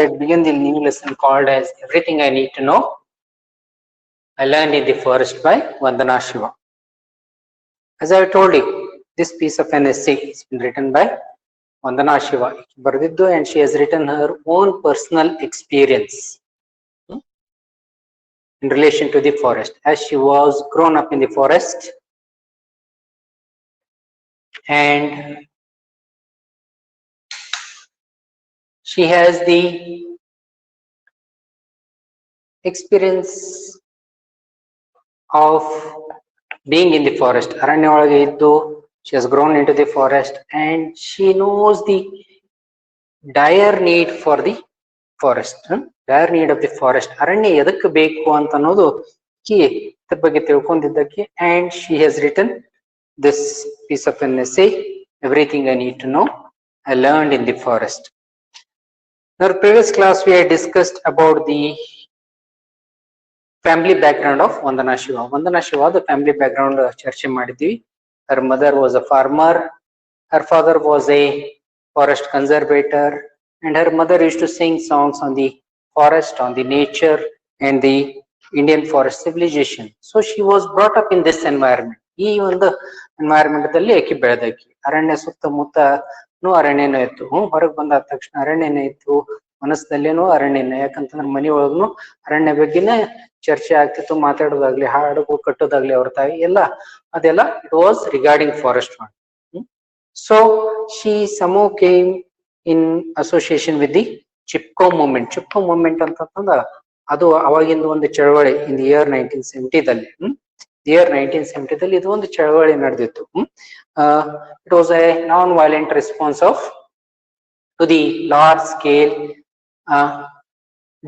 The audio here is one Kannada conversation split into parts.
Let's begin the new lesson called as Everything I Need to Know. I Learned in the Forest by Vandana Shiva. As I told you, this piece of an essay has been written by Vandana Shiva and she has written her own personal experience in relation to the forest, as she was grown up in the forest and she has the experience of being in the forest. She has grown into the forest and she knows the dire need for the forest. Dire need of the forest. Aranya yadakku beku anta annodu ki idar ಬಗ್ಗೆ ತಿಳ್ಕೊಂಡಿದ್ದಕ್ಕೆ, and she has written this piece of an essay, Everything I Need to Know I Learned in the Forest. In our previous class we had discussed about the family background of Vandana Shiva. Vandana Shiva, the family background ಚರ್ಚೆ ಮಾಡಿದ್ವಿ. Her mother was a farmer, her father was a forest conservator, and her mother used to sing songs on the forest, on the nature and the Indian forest civilization. So she was brought up in this environment. ಈ ಒಂದು ಎನ್ವೈರನ್ಮೆಂಟ್ ದಲ್ಲಿ ಆಕೆ ಬೆಳೆದಾಕಿ. ಅರಣ್ಯ ಸುತ್ತಮುತ್ತನೂ ಅರಣ್ಯನೂ ಇತ್ತು. ಹೊರಗೆ ಬಂದಾದ ತಕ್ಷಣ ಅರಣ್ಯನೇ ಇತ್ತು, ಮನಸ್ಸದಲ್ಲೇನೂ ಅರಣ್ಯನೇ. ಯಾಕಂತಂದ್ರೆ ಮನೆಯೊಳಗೂ ಅರಣ್ಯ ಬಗ್ಗೆನೇ ಚರ್ಚೆ ಆಗ್ತಿತ್ತು, ಮಾತಾಡೋದಾಗ್ಲಿ, ಹಾಡು ಕಟ್ಟೋದಾಗ್ಲಿ, ಅವ್ರ ತಾಯಿ ಎಲ್ಲ ಅದೆಲ್ಲ it was regarding forest one. So she somehow came in association with the Chipko movement. Chipko movement ಅಂತಂದ್ರೆ ಅದು ಅವಾಗಿಂದ ಒಂದು ಚಳವಳಿ in the year 1970 ದಲ್ಲಿ. year 1970 ದಲ್ಲಿ ಇದು ಒಂದು ಚಳವಳಿ ನಡೆದಿತ್ತು. It was a non-violent response to the large scale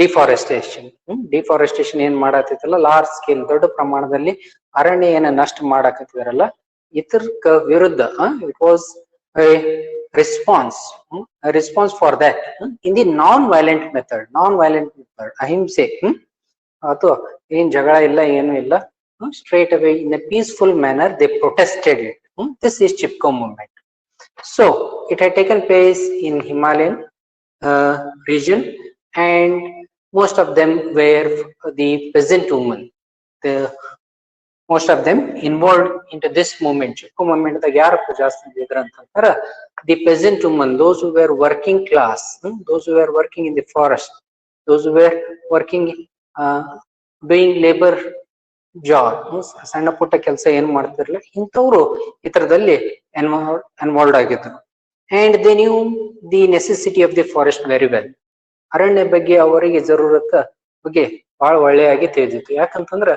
deforestation. Deforestation ಏನ್ ಮಾಡತ್ತಿತ್ತಲ್ಲ, ಲಾರ್ಜ್ ಸ್ಕೇಲ್ ದೊಡ್ಡ ಪ್ರಮಾಣದಲ್ಲಿ ಅರಣ್ಯ ಏನ ನಷ್ಟ ಮಾಡಾಕತ್ತಿದಾರಲ್ಲ, ಇದಕ್ಕ ವಿರುದ್ಧ it was A response for that in the non violent method. ಅಹಿಂಸೆ ಅಥವಾ ಏನ್ ಜಗಳ ಇಲ್ಲ, ಏನು ಇಲ್ಲ, straight away in a peaceful manner they protested it. This is Chipko movement. So it had taken place in Himalayan region, and most of them were the peasant women. Most of them involved into this movement. Chipko movement da yaru jaasti idra antara the peasant women, those who were working class, those who were working in the forest, those who were working doing labor job, ಸಣ್ಣ ಪುಟ್ಟ ಕೆಲಸ ಏನ್ ಮಾಡ್ತಿರಲ್ಲ, ಇಂಥವ್ರು ಇದರದಲ್ಲಿ ಇನ್ವಾಲ್ವ್ ಆಗಿದ್ರು. And they knew the necessity of the forest very well. ಅರಣ್ಯ ಬಗ್ಗೆ ಅವರಿಗೆ ಜರೂರತ್ತ ಬಗ್ಗೆ ಬಹಳ ಒಳ್ಳೆಯಾಗಿ ತಿಳಿದಿತ್ತು. ಯಾಕಂತಂದ್ರ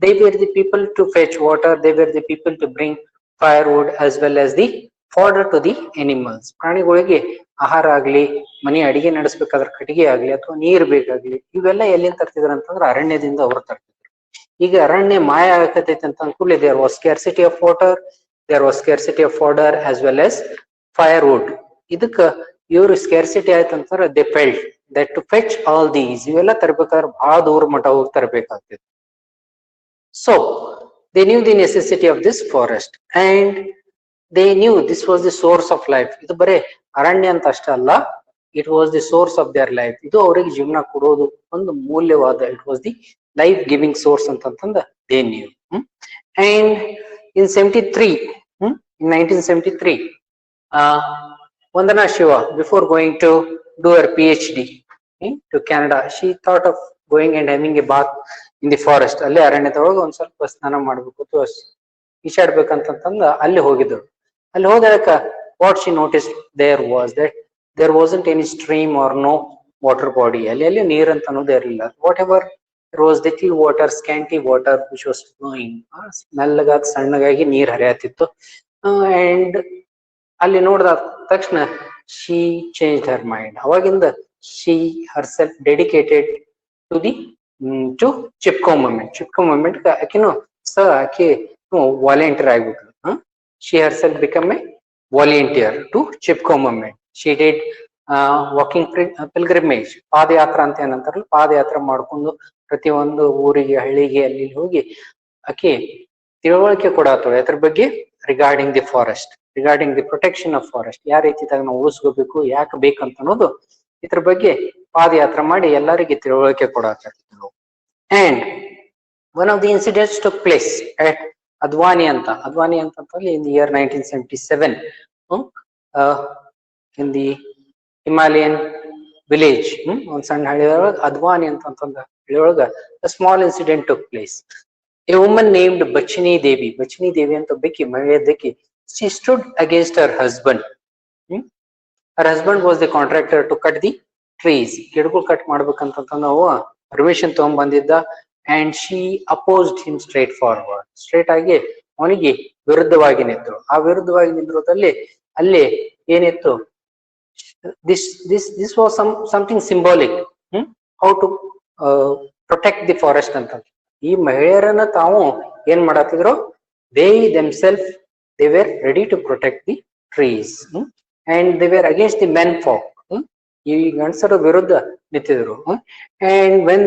they were the people to fetch water, they were the people to bring firewood as well as the fodder to the animals. ಪ್ರಾಣಿಗಳಿಗೆ ಆಹಾರ ಆಗ್ಲಿ, ಮನೆ ಅಡಿಗೆ ನಡೆಸಬೇಕಾದ್ರೆ ಕಟ್ಟಿಗೆ ಆಗ್ಲಿ ಅಥವಾ ನೀರ್ ಬೇಕಾಗ್ಲಿ, ಇವೆಲ್ಲ ಎಲ್ಲಿಂದ ತರ್ತಿದ್ರು ಅಂತಂದ್ರೆ ಅರಣ್ಯದಿಂದ ಅವರು ತರ್ತಿದ್ರು. ಈಗ ಅರಣ್ಯ ಮಾಯ ಆಗತೈತಿ ಅಂತ ಅನ್ಕೂಲ there was scarcity of water, there was scarcity of fodder as well as firewood. ಇದಕ್ಕ ಇವರು scarcity ಆಯ್ತಂತಾರ they felt that to fetch all these, ಇವೆಲ್ಲ ತರಬೇಕಾದ್ರೆ ಬಹಳ ದೂರ ಮಠ ಹೋಗಿ ತರಬೇಕಾಗ್ತಿತ್ತು. So they knew the necessity of this forest and they knew this was the source of life. ಇದು ಬರೇ ಅರಣ್ಯ ಅಂತ ಅಷ್ಟ ಅಲ್ಲ, it was the source of their life. ಇದು ಅವರಿಗೆ ಜೀವನ ಕೊಡೋದು ಒಂದು ಮೂಲ್ಯವಾದ, it was the life giving source ಅಂತಂದ they knew. And in 1973 Vandana Shiva, before going to do her PhD to Canada, she thought of going and having a bath in the forest. ಅಲ್ಲಿ ಅರಣ್ಯದೊಳಗೆ ಒಂದ್ ಸ್ವಲ್ಪ ಸ್ನಾನ ಮಾಡ್ಬೇಕು, ಈಶಾಡ್ಬೇಕಂತಂದ ಅಲ್ಲಿ ಹೋಗಿದ್ದಳು. ಅಲ್ಲಿ ಹೋದಾಗ what she noticed there was that there wasn't any stream or no water body. ಅಲ್ಲಿ ನೀರ್ ಅಂತ ಅನ್ನೋದು ಇರಲಿಲ್ಲ. whatever there was little water, scanty water which was flowing. ಮೆಲ್ಲಗಾಗಿ ಸಣ್ಣಗಾಗಿ ನೀರ್ ಹರಿಯತ್ತಿತ್ತು. and ಅಲ್ಲಿ ನೋಡಿದ ತಕ್ಷಣ she changed her mind. ಅವಾಗಿಂದ she herself dedicated to Chipko movement. Chipko movement ಆಕೆ volunteer ಆಗ್ಬಿಟ್ಲು. she herself became a volunteer to Chipko movement. she did walking pilgrimage, ಪಾದಯಾತ್ರಾ ಅಂತ ಏನಂತಾರಲ್ಲ, ಪಾದಯಾತ್ರೆ ಮಾಡ್ಕೊಂಡು ಪ್ರತಿಯೊಂದು ಊರಿಗೆ, ಹಳ್ಳಿಗೆ ಅಲ್ಲಿ ಹೋಗಿ ಆಕೆ ತಿಳುವಳಿಕೆ ಕೊಡಾತಳು ಅದ್ರ ಬಗ್ಗೆ, regarding the forest, regarding the protection of forest. ಯಾವ ರೀತಿ ನಾವು ಉಳಿಸ್ಕೋಬೇಕು, ಯಾಕೆ ಬೇಕಂತ ಅನ್ನೋದು ಇದ್ರ ಬಗ್ಗೆ ಪಾದಯಾತ್ರೆ ಮಾಡಿ ಎಲ್ಲರಿಗೆ ತಿಳುವಳಿಕೆ ಕೊಡಾಕತ್ತಿದ್ರು. And one of the incidents took place at Advani ಅಂತಂದ್ರೆ in the year 1977 in the Himalayan village ಒಂದ್ ಸಣ್ಣ ಹಳ್ಳಿ ಒಳಗ ಅದ್ವಾನಿ ಅಂತಂದ ಹಳ್ಳಿ ಒಳಗ a small incident took place. A woman named Bachini Devi ಅಂತ ಒಬ್ಬಾಕಿ ಮಹಿಳೆ ಇದ್ದಕಿ, she stood against her husband. Her husband was the contractor to cut the trees. ಗಿಡಗಳು ಕಟ್ ಮಾಡ್ಬೇಕಂತ ನಾವು ಪರ್ಮಿಷನ್ ತಗೊಂಡ್ ಬಂದಿದ್ದ. And she opposed him straight ಆಗಿ ಅವನಿಗೆ ವಿರುದ್ಧವಾಗಿ ನಿಂತರು. ಆ ವಿರುದ್ಧವಾಗಿ ನಿಂತಿರೋದಲ್ಲಿ ಅಲ್ಲಿ ಏನಿತ್ತು, this was something symbolic, how to protect the forest ಅಂತ. ಈ ಮಹಿಳೆಯರನ್ನ ತಾವು ಏನ್ ಮಾಡತ್ತಿದ್ರು, they were ready to protect the trees, and they were against the men folk. ಈ ಗಂಡಸರ ವಿರುದ್ಧ ನಿಂತಿದ್ರು. And when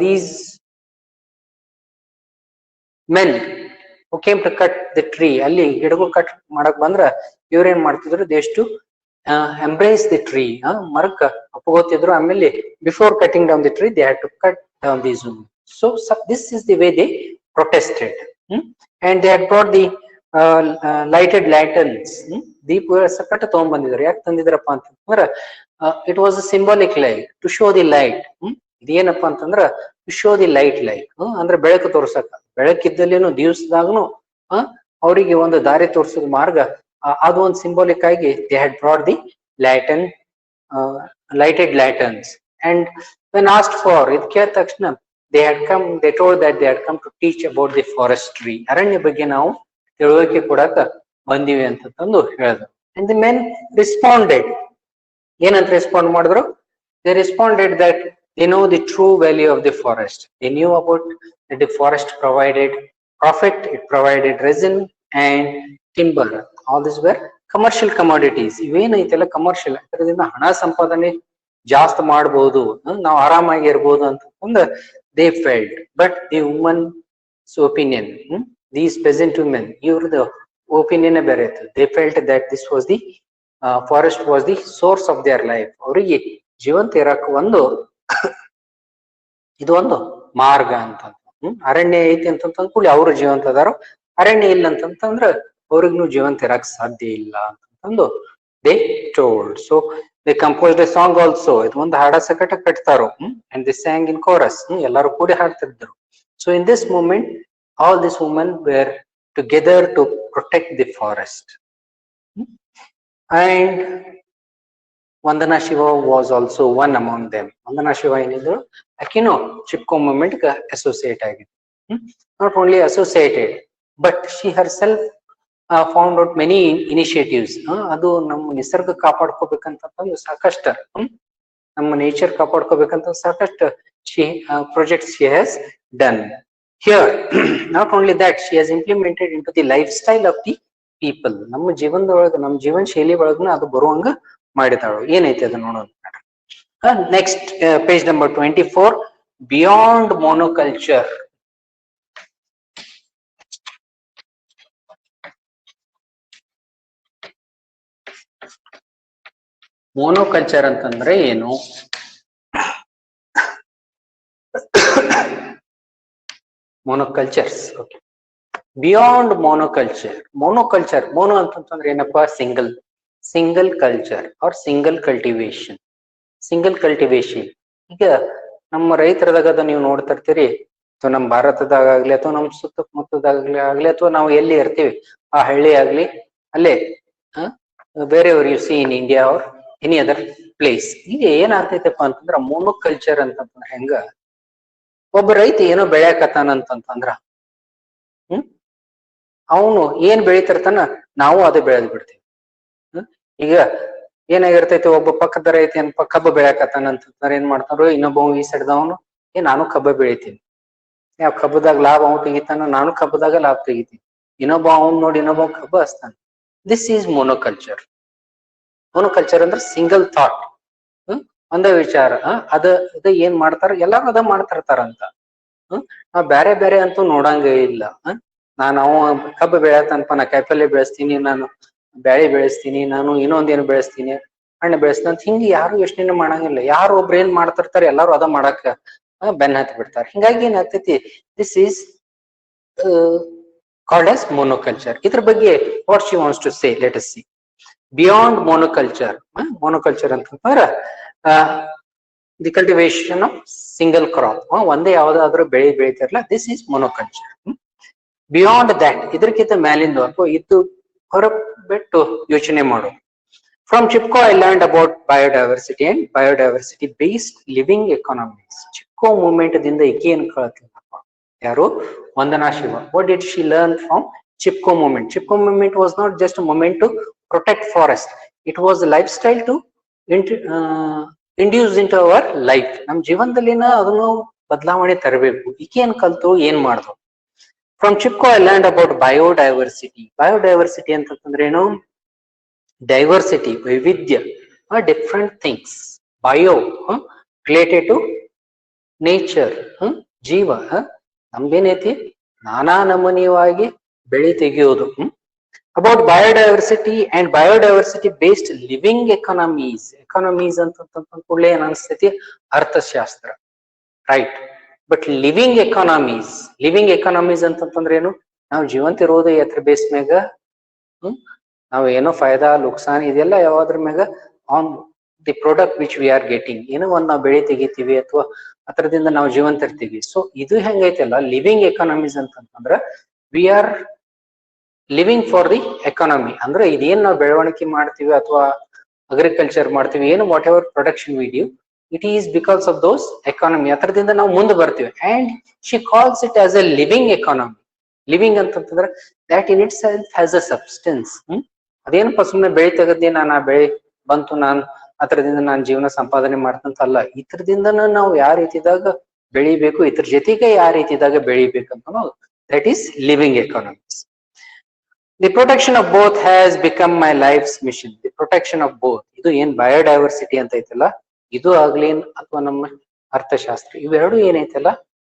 these men who came to cut the tree, ಅಲ್ಲಿ ಗಿಡಗಳು ಕಟ್ ಮಾಡಕ್ ಬಂದ್ರ ಇವ್ರೇನ್ ಮಾಡ್ತಿದ್ರು, they used to embrace the tree, ಮರಕ್ಕ ಅಪ್ಪಗೋತಿದ್ರು. ಆಮೇಲೆ before cutting down the tree they had to cut down these women. So this is the way they protested, and they had brought the lighted lanterns. ದೀಪ ಸಕಟ ತಗೊಂಡ್ ಬಂದಿದ್ರು. ಯಾಕೆ ತಂದಿದ್ರಪ್ಪ ಅಂತಂದ್ರ it was a symbolic light to show the light. ಇದೇನಪ್ಪಾ ಅಂತಂದ್ರ to show the light ಅಂದ್ರೆ ಬೆಳಕು ತೋರ್ಸಕ, ಬೆಳಕಿದ್ದಲ್ಲೇನು ದಿವಸದಾಗನು ಅವರಿಗೆ ಒಂದು ದಾರಿ ತೋರ್ಸೋದ್ ಮಾರ್ಗ, ಅದು ಒಂದು ಸಿಂಬಾಲಿಕ್ ಆಗಿ they had brought the lighted lanterns. And when asked for, ಇದ್ ಕೇಳಿದ ತಕ್ಷಣ they told that they had come to teach about the forestry. ಅರಣ್ಯ ಬಗ್ಗೆ ನಾವು ತಿಳುವಳಿಕೆ ಕೊಡಾಕ ಬಂದಿವಿ ಅಂತಂದು ಹೇಳಿದ್ರು. And the men responded. ಏನಂತ ರೆಸ್ಪಾಂಡ್ ಮಾಡಿದ್ರು? They responded that they know the true value of the forest. They knew about that the forest provided profit, it provided resin and timber. All these were commercial commodities. ಇವೇನೈತೆಲ್ಲ ಕಮರ್ಷಿಯಲ್, ಅದರಿಂದ ಹಣ ಸಂಪಾದನೆ ಜಾಸ್ತಿ ಮಾಡಬಹುದು, ನಾವು ಆರಾಮಾಗಿ ಇರ್ಬೋದು ಅಂತಂದ they felt. But the woman's opinion, these peasant women, ಇವ್ರದ್ದು ಒಪಿನಿಯನ್ ಬೇರೆ ಇತ್ತು. They felt that this was the forest was the source of their life. ಅವರಿಗೆ ಜೀವಂತ ಇರಕ್ಕೆ ಇದು ಒಂದು ಮಾರ್ಗ ಅಂತ. ಅರಣ್ಯ ಐತಿ ಅಂತಂದ ಕೂಡಲೇ ಅವರು ಜೀವಂತ ಅದಾರೋ, ಅರಣ್ಯ ಇಲ್ಲ ಅಂತಂತಂದ್ರ ಅವ್ರಿಗೂ ಜೀವಂತ ಇರಕ್ ಸಾಧ್ಯ ಇಲ್ಲ ಅಂತಂದು they told. So they composed a song also. ಇದು ಒಂದು ಹಾಡ ಸಕಟ ಕಟ್ತಾರೋ, and they sang in chorus. ಎಲ್ಲರೂ ಕೂಡಿ ಹಾಡ್ತಿದ್ರು. So in this moment all these women were together to protect the forest. And Vandana Shiva was also one among them. Vandana Shiva ಏನಿದ್ರು ಆಕಿನೂ ಚಿಪ್ಕೋ ಮೂವ್ಮೆಂಟ್ ಅಸೋಸಿಯೇಟ್ ಆಗಿದೆ. Not only associated, but she herself found out many initiatives. ಅದು ನಮ್ಮ ನಿಸರ್ಗ ಕಾಪಾಡ್ಕೋಬೇಕಂತಂದು ಸಾಕಷ್ಟು, ನಮ್ಮ ನೇಚರ್ ಕಾಪಾಡ್ಕೋಬೇಕಂತ ಸಾಕಷ್ಟು projects she has done. Here, not only that, she has implemented into the lifestyle of the people. ನಮ್ಮ ಜೀವನದೊಳಗ, ನಮ್ಮ ಜೀವನ ಶೈಲಿ ಒಳಗನ ಅದು ಬರುವಂಗ ಮಾಡಿದಾಳು. ಏನೈತೆ ಅದು ನೋಡೋಣ. Next page number 24, beyond monoculture. Monoculture ಅಂತಂದ್ರೆ ಏನು? monocultures. Okay. Beyond monoculture, mono ಅಂತಂದ್ರೆ ಏನಪ್ಪಾ? single culture or single cultivation. ಈಗ ನಮ್ಮ ರೈತರದಾಗ ನೀವು ನೋಡ್ತಾ ಇರ್ತೀರಿ, ಅಥವಾ ನಮ್ಮ ಭಾರತದಾಗ ಆಗ್ಲಿ ಅಥವಾ ನಮ್ಮ ಸುತ್ತಮುತ್ತದಾಗ್ಲಿ ಅಥವಾ ನಾವು ಎಲ್ಲಿ ಇರ್ತೀವಿ ಆ ಹಳ್ಳಿ ಆಗ್ಲಿ ಅಲ್ಲೇ ಬೇರೆಯವ್ರು U C in India R any other place. ಈಗ ಏನಾಗ್ತೈತಪ್ಪ ಅಂತಂದ್ರ ಮೋನೋಕಲ್ಚರ್ ಅಂತಂದ್ರೆ ಹೆಂಗ, ಒಬ್ಬ ರೈತ ಏನೋ ಬೆಳ್ಯಾಕತ್ತಾನಂತಂದ್ರ ಅವನು ಏನ್ ಬೆಳಿತಿರ್ತಾನ ನಾವು ಅದೇ ಬೆಳೆದ್ ಬಿಡ್ತೀವಿ. ಈಗ ಏನಾಗಿರ್ತೈತಿ, ಒಬ್ಬ ಪಕ್ಕದ ರೈತ ಏನಪ್ಪ ಕಬ್ಬ ಬೆಳ್ಯಾಕತ್ತಾನಂತಂದ್ರೆ ಏನ್ ಮಾಡ್ತಾರೋ, ಇನ್ನೊಬ್ಬ ಈ ಸೈಡ್ದವನು ನಾನು ಕಬ್ಬ ಬೆಳಿತೀನಿ, ಯಾವ ಕಬ್ಬದಾಗ ಲಾಭ ಅವ್ನು ತೆಗಿತಾನ, ನಾನು ಕಬ್ಬದಾಗ ಲಾಭ ತೆಗಿತೀನಿ, ಇನ್ನೊಬ್ಬ ಅವ್ನು ನೋಡಿ ಇನ್ನೊಬ್ಬ ಕಬ್ಬ ಹಚ್ತಾನ. This is monoculture. ಮೋನೋಕಲ್ಚರ್ ಅಂದ್ರೆ ಸಿಂಗಲ್ ಥಾಟ್, ಒಂದೇ ವಿಚಾರ. ಅದ ಏನ್ ಮಾಡ್ತಾರ, ಎಲ್ಲಾರು ಅದ ಮಾಡ್ತಿರ್ತಾರಂತ. ನಾವ್ ಬ್ಯಾರೆ ಬ್ಯಾರೆ ಅಂತೂ ನೋಡಂಗ ಇಲ್ಲ. ಅವ ಕಬ್ಬ ಬೆಳೆಯತ್ತನಪ್ಪ, ನಾ ಕಾಯಿಪಲ್ಲೆ ಬೆಳೆಸ್ತೀನಿ, ನಾನು ಬ್ಯಾಳಿ ಬೆಳೆಸ್ತೀನಿ, ನಾನು ಇನ್ನೊಂದೇನು ಬೆಳೆಸ್ತೀನಿ, ಹಣ್ಣು ಬೆಳೆಸ್ತಂತ ಹಿಂಗ ಯಾರು ಯೋಚನೆ ಮಾಡಂಗಿಲ್ಲ. ಯಾರು ಒಬ್ರು ಏನ್ ಮಾಡ್ತಿರ್ತಾರೆ ಎಲ್ಲಾರು ಅದ ಮಾಡಾಕ ಬೆನ್ನ ಹತ್ತಿ ಬಿಡ್ತಾರೆ. ಹಿಂಗಾಗಿ ಏನಾಗ್ತೈತಿ, this is called as monoculture. ಇದ್ರ ಬಗ್ಗೆ what she wants to say, let us see. Beyond monoculture, monoculture ಅಂತಂದ್ರೆ the cultivation of single crop, ಒಂದೇ ಯಾವ್ದಾದ್ರು ಬೆಳೆ ಬೆಳಿತಾರಲ್ಲ, this is monoculture. Beyond that, ಇದಕ್ಕಿಂತ ಮ್ಯಾಲಿಂದ ಅಥವಾ ಇದು ಹೊರ ಬಿಟ್ಟು ಯೋಚನೆ ಮಾಡು. From Chipko I learned about biodiversity and biodiversity based living economies. Chipko movement ದಿಂದ ಈಕೆ ಏನ್ ಕಳತಿಲ್ಲಪ್ಪ, ಯಾರು ವಂದನಾ Shiva. What did she learn from Chipko movement? Chipko movement was not just a movement to protect forest. It was a lifestyle to induce into our life. ನಮ್ ಜೀವನದಲ್ಲಿನ ಅದನ್ನು ಬದಲಾವಣೆ ತರಬೇಕು. ಈಕೆ ಏನ್ ಕಲ್ತು ಏನ್ ಮಾಡ್ದು. From Chipko I learned about biodiversity. Biodiversity ಅಂತಂದ್ರೆ ಏನು? ಡೈವರ್ಸಿಟಿ, ವೈವಿಧ್ಯ, different things. Bio related to nature, ಜೀವ. ನಮ್ದೇನೈತಿ, ನಾನಾ ನಮೂನಿಯವಾಗಿ ಬೆಳಿ ತೆಗೆಯೋದು. About biodiversity and biodiversity based living economies. Economies ಅಂತ ಕೂಡಲೇ ಏನ್ ಅನಿಸ್ತೈತಿ, ಅರ್ಥಶಾಸ್ತ್ರ, ರೈಟ್. ಬಟ್ ಲಿವಿಂಗ್ ಎಕಾನಮೀಸ್ ಅಂತಂದ್ರೆ ಏನು? ನಾವು ಜೀವಂತ ಇರೋದು ಎತ್ರ ಬೇಸ್ ಮ್ಯಾಗ, ನಾವು ಏನೋ ಫಾಯ್ದಾ ಲುಕ್ಸಾನ್ ಇದೆಲ್ಲ ಯಾವ್ದ್ರ ಮ್ಯಾಗ, on the product which we are getting. ಏನೋ ಒಂದ್ ನಾವು ಬೆಳೆ ತೆಗಿತೀವಿ ಅಥವಾ ಅದರದಿಂದ ನಾವು ಜೀವಂತ ಇರ್ತೀವಿ. ಸೊ ಇದು ಹೆಂಗೈತಲ್ಲ ಲಿವಿಂಗ್ ಎಕಾನಮೀಸ್ ಅಂತಂದ್ರ, we are living for the economy. ಅಂದ್ರೆ ಇದೇನ್ ನಾವು ಬೆಳವಣಿಗೆ ಮಾಡ್ತೀವಿ ಅಥವಾ ಅಗ್ರಿಕಲ್ಚರ್ ಮಾಡ್ತೀವಿ, ಏನು whatever production we do, it is because of those economy. ಅದರದಿಂದ ನಾವು ಮುಂದೆ ಬರ್ತೀವಿ. And she calls it as a living economy. Living ಅಂತಂದ್ರೆ that in itself has a substance. ಅದೇನಪ್ಪ ಸುಮ್ಮನೆ ಬೆಳೆ ತೆಗದ್ದೆ, ನಾನು ಆ ಬೆಳೆ ಬಂತು, ನಾನು ಅದರದಿಂದ ನಾನು ಜೀವನ ಸಂಪಾದನೆ ಮಾಡ್ತಂತಲ್ಲ. ಇದ್ರದಿಂದನ ನಾವು ಯಾವ ರೀತಿದಾಗ ಬೆಳಿಬೇಕು, ಇದ್ರ ಜೊತೆಗೆ ಯಾವ ರೀತಿದಾಗ ಬೆಳಿಬೇಕಂತ, that is living economies. The protection of both has become my life's mission. The protection of both, ಇದು ಏನ್ ಬಯೋಡೈವರ್ಸಿಟಿ ಅಂತ ಐತಲ್ಲ, ಇದು ಆಗ್ಲಿ ಅಥವಾ ನಮ್ಮ ಅರ್ಥಶಾಸ್ತ್ರ, ಇವೆರಡು ಏನೈತಲ್ಲ,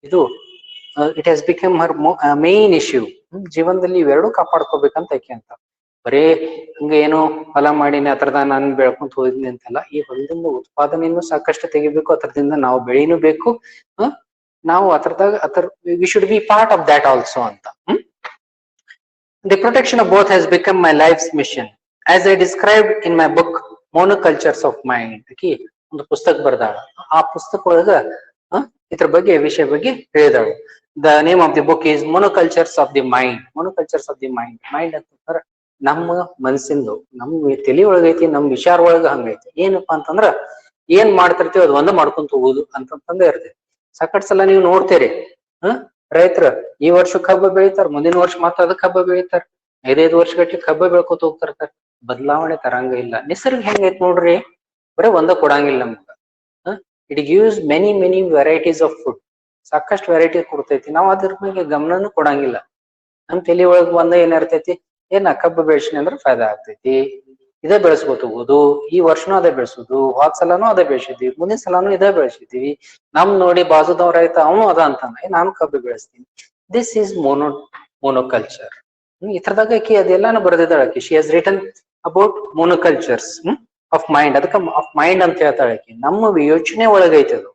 ಇದು it has become Har main issue. ಜೀವನದಲ್ಲಿ ಇವೆರಡು ಕಾಪಾಡ್ಕೋಬೇಕಂತ ಐಕೆ ಅಂತ. ಬರೇ ಹಂಗ ಏನೋ ಹೊಲ ಮಾಡಿನಿ ಅದ್ರದ ನಾನು ಬೆಳ್ಕೊಂತ ಹೋಗಿದ್ನಿ ಅಂತಲ್ಲ, ಈ ಹೊಲದಿಂದ ಉತ್ಪಾದನೆಯನ್ನು ಸಾಕಷ್ಟು ತೆಗಿಬೇಕು, ಅದರದಿಂದ ನಾವು ಬೆಳಿನೂ ಬೇಕು, ನಾವು ಅದರ we should be part of that also ಅಂತ. The protection of both has become my life's mission as I described in my book Monocultures of Mind. ಆಕಿ ಒಂದು ಪುಸ್ತಕ ಬರ್ದಾಳ. ಆ ಪುಸ್ತಕ ಒಳಗ ಇದ್ರ ಬಗ್ಗೆ ವಿಷಯ ಬಗ್ಗೆ ಹೇಳಿದಾಳು. The name of the book is Monocultures of the Mind. Monocultures of the Mind. Mind ಅಂತಂದ್ರ ನಮ್ಮ ಮನಸ್ಸಿಂದು, ನಮ್ಮ ತಲೆ ಒಳಗೈತಿ, ನಮ್ ವಿಚಾರ ಒಳಗ ಹಂಗೈತಿ. ಏನಪ್ಪಾ ಅಂತಂದ್ರ ಏನ್ ಮಾಡ್ತಿರ್ತೀವಿ ಅದು ಒಂದ ಮಾಡ್ಕೊಂತ ಹೋಗುದು ಅಂತಂದ ಇರ್ತೈತಿ. ಸಾಕಷ್ಟು ಸಲ ನೀವು ನೋಡ್ತೀರಿ, ರೈತರ ಈ ವರ್ಷ ಕಬ್ಬ ಬೆಳಿತಾರ, ಮುಂದಿನ ವರ್ಷ ಮತ್ತ ಅದಕ್ಕೆ ಕಬ್ಬ ಬೆಳಿತಾರ, 5 ವರ್ಷ ಗಟ್ಲಿ ಕಬ್ಬ ಬೆಳ್ಕೊತ ಹೋಗ್ತಿರ್ತಾರ. ಬದಲಾವಣೆ ತರಂಗ ಇಲ್ಲ. ನಿಸರ್ಗ ಹೆಂಗೈತಿ ನೋಡ್ರಿ, ಬರೀ ಒಂದ ಕೊಡಂಗಿಲ್ಲ ನಮ್ಗ. It gives many varieties of food. ಸಾಕಷ್ಟು ವೆರೈಟಿ ಕೊಡ್ತೈತಿ. ನಾವು ಅದ್ರ ಮೇಲೆ ಗಮನನೂ ಕೊಡಂಗಿಲ್ಲ. ನಮ್ ತಲೆ ಒಳಗ್ ಒಂದ ಏನಿರ್ತೈತಿ, ಏನ ಕಬ್ಬು ಬೆಳೆಸಿನಿ ಅಂದ್ರೆ ಫಾಯ್ದಾ ಆಗ್ತೈತಿ, ಇದೇ ಬೆಳೆಸ್ಕೊತ ಹೋಗುದು, ಈ ವರ್ಷನೂ ಅದೇ ಬೆಳೆಸುದು, ಹೋದ ಸಲಾನು ಅದೇ ಬೆಳೆಸಿದ್ವಿ, ಮುಂದಿನ ಸಲಾನು ಇದೇ ಬೆಳೆಸಿದ್ವಿ, ನಮ್ ನೋಡಿ ಬಾಜುದವ್ರ ರೈತ ಅವನು ಅದ ಅಂತಾನ, ನಾನು ಕಬ್ಬು ಬೆಳೆಸ್ತೀನಿ. This is monoculture. ಈ ತರದಾಗ ಆಕಿ ಅದೆಲ್ಲಾನು ಬರೆದಿದ್ದಾಳ ಆಕಿ. She has written about Monocultures of Mind. ಅದಕ್ಕೆ ಆಫ್ ಮೈಂಡ್ ಅಂತ ಹೇಳ್ತಾಳೆ ಆಕಿ. ನಮ್ಮ ಯೋಚನೆ ಒಳಗೈತೆ ಅದು.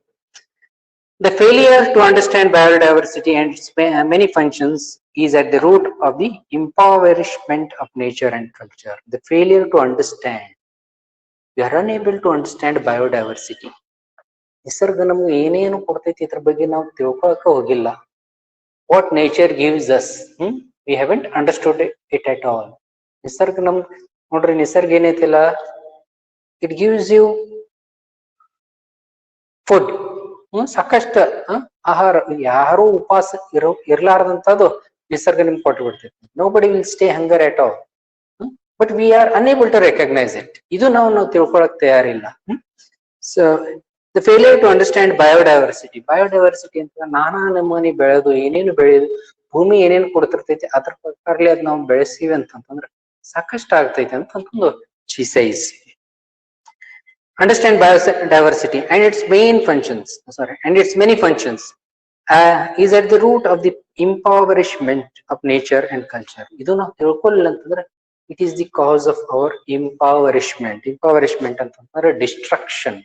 The failure to understand biodiversity and its many functions is at the root of the impoverishment of nature and culture. The failure to understand. We are unable to understand biodiversity. ನಿಸರ್ಗ ನಮ್ಗೆ ಏನೇನು ಕೊಡ್ತೈತಿ ಇದ್ರ ಬಗ್ಗೆ ನಾವು ತಿಳ್ಕೊಳಕ ಹೋಗಿಲ್ಲ. What nature gives us, we haven't understood it at all. ನಿಸರ್ಗ ನೋಡ್ರಿ, ನಿಸರ್ಗ ಏನೈತಿಲ್ಲ, it gives you food. ಸಾಕಷ್ಟು ಆಹಾರ. ಯಾರು ಉಪವಾಸ ಇರ್ಲಾರ್ದಂತದ್ದು ನಿಸರ್ಗ ನಿಮ್ಗೆ ಕೊಟ್ಟು ಬಿಡ್ತೈತಿ. Nobody will stay hunger at all. But we are unable to recognize it. ಇದು ನಾವು ತಿಳ್ಕೊಳಕ್ ತಯಾರಿಲ್ಲ. So the failure to understand biodiversity. Biodiversity ಅಂತ ನಾನಾ ನಮೂನಿ ಬೆಳೆದು ಏನೇನು ಬೆಳೆದು ಭೂಮಿ ಏನೇನು ಕೊಡ್ತಿರ್ತೈತಿ ಅದ್ರ ಪ್ರಕಾರಲಿ ಅದ್ ನಾವು ಬೆಳೆಸಿವಿ ಅಂತಂದ್ರೆ ಸಾಕಷ್ಟು ಆಗ್ತೈತಿ ಅಂತಂದು she says. Understand biodiversity and its main functions, and its many functions is at the root of the impoverishment of nature and culture. ಇದು ನಾವು ತಿಳ್ಕೊಳ್ಳಿಲ್ಲ ಅಂತಂದ್ರೆ It is the cause of our impoverishment. Impoverishment ಅಂತಂದ್ರೆ ಡಿಸ್ಟ್ರಕ್ಷನ್